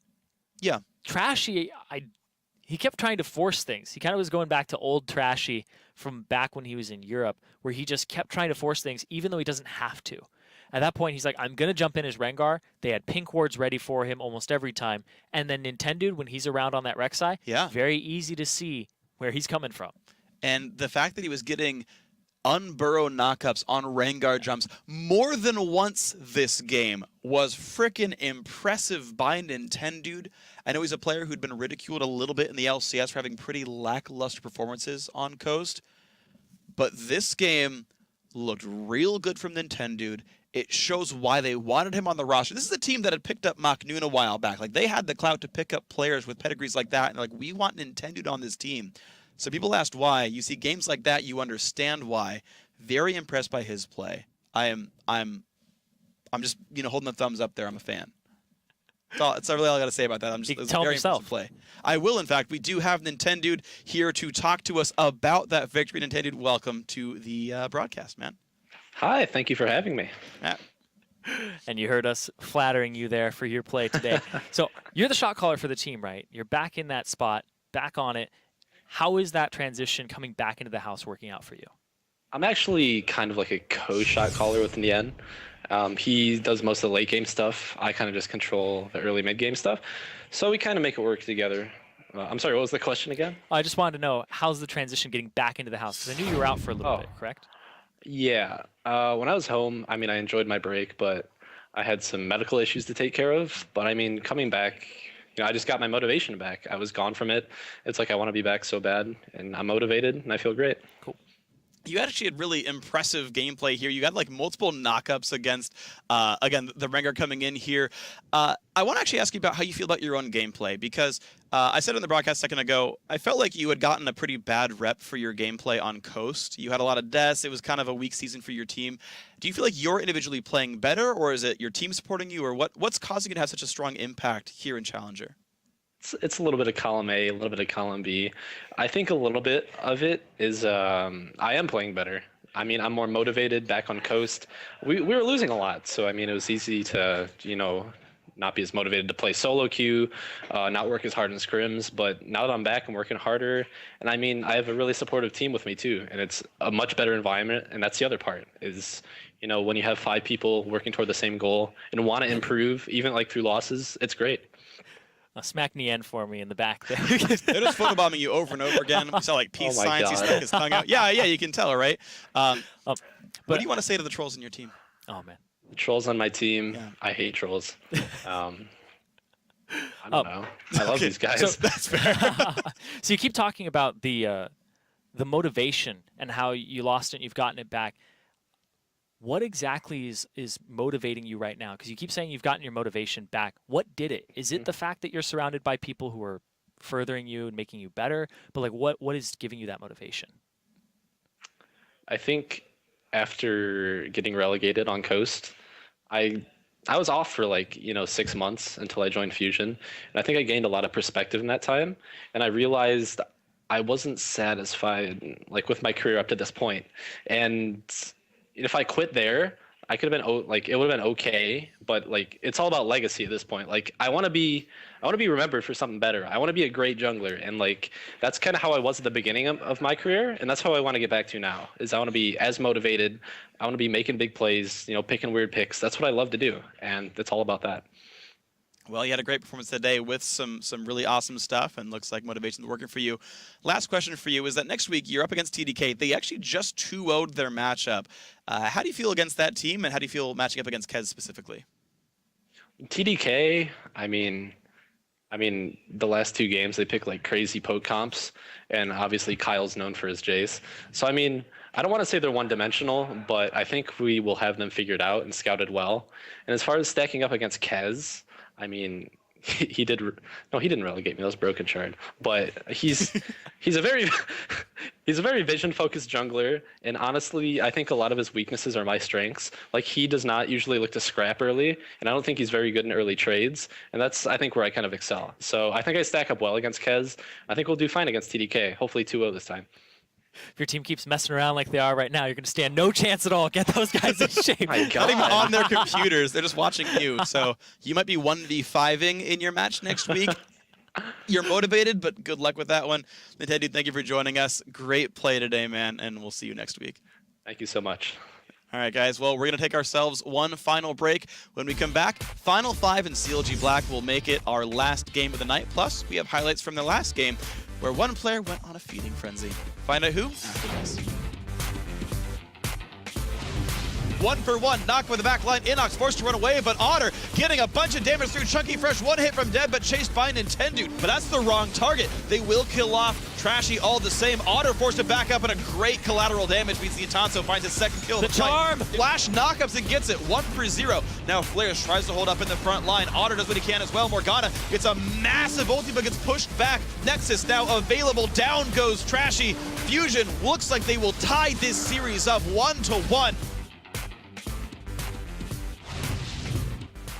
Yeah. Trashy, he kept trying to force things. He kind of was going back to old Trashy from back when he was in Europe, where he just kept trying to force things, even though he doesn't have to. At that point, he's like, I'm going to jump in as Rengar. They had pink wards ready for him almost every time. And then Nintendo, when he's around on that Rek'Sai, very easy to see where he's coming from. And the fact that he was getting unburrow knockups on Rengar jumps more than once this game was frickin' impressive by Nintendude. I know he's a player who'd been ridiculed a little bit in the LCS for having pretty lackluster performances on Coast, but this game looked real good from Nintendude. It shows why they wanted him on the roster. This is a team that had picked up Maknoon a while back. Like, they had the clout to pick up players with pedigrees like that, and they're like, we want Nintendude on this team. So people asked why. You see games like that, you understand why. Very impressed by his play. I'm just holding the thumbs up there. I'm a fan. That's really all I got to say about that. I'm just tell very yourself. impressive play. I will. In fact, we do have Nintendude here to talk to us about that victory. Nintendude, welcome to the broadcast, man. Hi, thank you for having me. And you heard us flattering you there for your play today. So you're the shot caller for the team, right? You're back in that spot, back on it. How is that transition coming back into the house working out for you? I'm actually kind of like a co-shot caller with Nien. He does most of the late game stuff. I kind of just control the early mid game stuff. So we kind of make it work together. I'm sorry, what was the question again? I just wanted to know, how's the transition getting back into the house? Because I knew you were out for a little bit, correct? Yeah. When I was home, I mean, I enjoyed my break, but I had some medical issues to take care of. But I mean, coming back, I just got my motivation back. I was gone from it. It's like I want to be back so bad, and I'm motivated, and I feel great. Cool. You actually had really impressive gameplay here. You got like multiple knockups against, again, the Rengar coming in here. I want to actually ask you about how you feel about your own gameplay, because I said in the broadcast a second ago, I felt like you had gotten a pretty bad rep for your gameplay on Coast. You had a lot of deaths. It was kind of a weak season for your team. Do you feel like you're individually playing better, or is it your team supporting you, or what's causing you to have such a strong impact here in Challenger? It's a little bit of column A, a little bit of column B. I think a little bit of it is I am playing better. I mean, I'm more motivated back on Coast. We were losing a lot, so I mean, it was easy to, not be as motivated to play solo queue, not work as hard in scrims. But now that I'm back, I'm working harder. And I mean, I have a really supportive team with me too, and it's a much better environment. And that's the other part is, when you have 5 people working toward the same goal and want to improve, even like through losses, it's great. Smack Nien for me in the back there. They're just photobombing you over and over again. We saw like peace signs. He stuck his tongue out. Yeah, you can tell, right? What do you want to say to the trolls in your team? Oh, man. The trolls on my team, yeah. I hate trolls. I don't know. I love these guys. So, that's fair. So you keep talking about the motivation and how you lost it and you've gotten it back. What exactly is motivating you right now? Because you keep saying you've gotten your motivation back. What did it? Is it the fact that you're surrounded by people who are furthering you and making you better? But like, what is giving you that motivation? I think after getting relegated on Coast, I was off for 6 months until I joined Fusion. And I think I gained a lot of perspective in that time. And I realized I wasn't satisfied with my career up to this point. And if I quit there, I could have been it would have been okay, but it's all about legacy at this point. I want to be remembered for something better. I want to be a great jungler, and that's kind of how I was at the beginning of my career, and that's how I want to get back to now. Is I want to be as motivated. I want to be making big plays, picking weird picks. That's what I love to do, and it's all about that. Well, you had a great performance today with some really awesome stuff, and looks like motivation's working for you. Last question for you is that next week you're up against TDK. They actually just 2-0'd their matchup. How do you feel against that team, and how do you feel matching up against Kez specifically? TDK, I mean, the last 2 games they pick crazy poke comps, and obviously Kyle's known for his Jace. So I mean, I don't want to say they're one-dimensional, but I think we will have them figured out and scouted well. And as far as stacking up against Kez, I mean, he didn't relegate me. That was broken shard. But he's a very vision-focused jungler, and honestly, I think a lot of his weaknesses are my strengths. He does not usually look to scrap early, and I don't think he's very good in early trades, and that's I think where I kind of excel. So I think I stack up well against Kez. I think we'll do fine against TDK. Hopefully 2-0 this time. If your team keeps messing around like they are right now, you're going to stand no chance at all. Get those guys in shape. Not even on their computers. They're just watching you. So you might be 1v5ing in your match next week. You're motivated, but good luck with that one. Nintendude, thank you for joining us. Great play today, man, and we'll see you next week. Thank you so much. All right, guys. Well, we're going to take ourselves one final break. When we come back, Final 5 and CLG Black will make it our last game of the night. Plus, we have highlights from the last game where one player went on a feeding frenzy. Find out who after this. 1-for-1, knocked by the back line. Inox forced to run away, but Otter getting a bunch of damage through Chunky Fresh. One hit from Dead, but chased by Nintendo. But that's the wrong target. They will kill off Trashy all the same. Otter forced to back up, and a great collateral damage means the Itanso finds his second kill. The charm! Flash knockups and gets it, 1-for-0. Now Flares tries to hold up in the front line. Otter does what he can as well. Morgana gets a massive ulti, but gets pushed back. Nexus now available. Down goes Trashy. Fusion looks like they will tie this series up 1-1.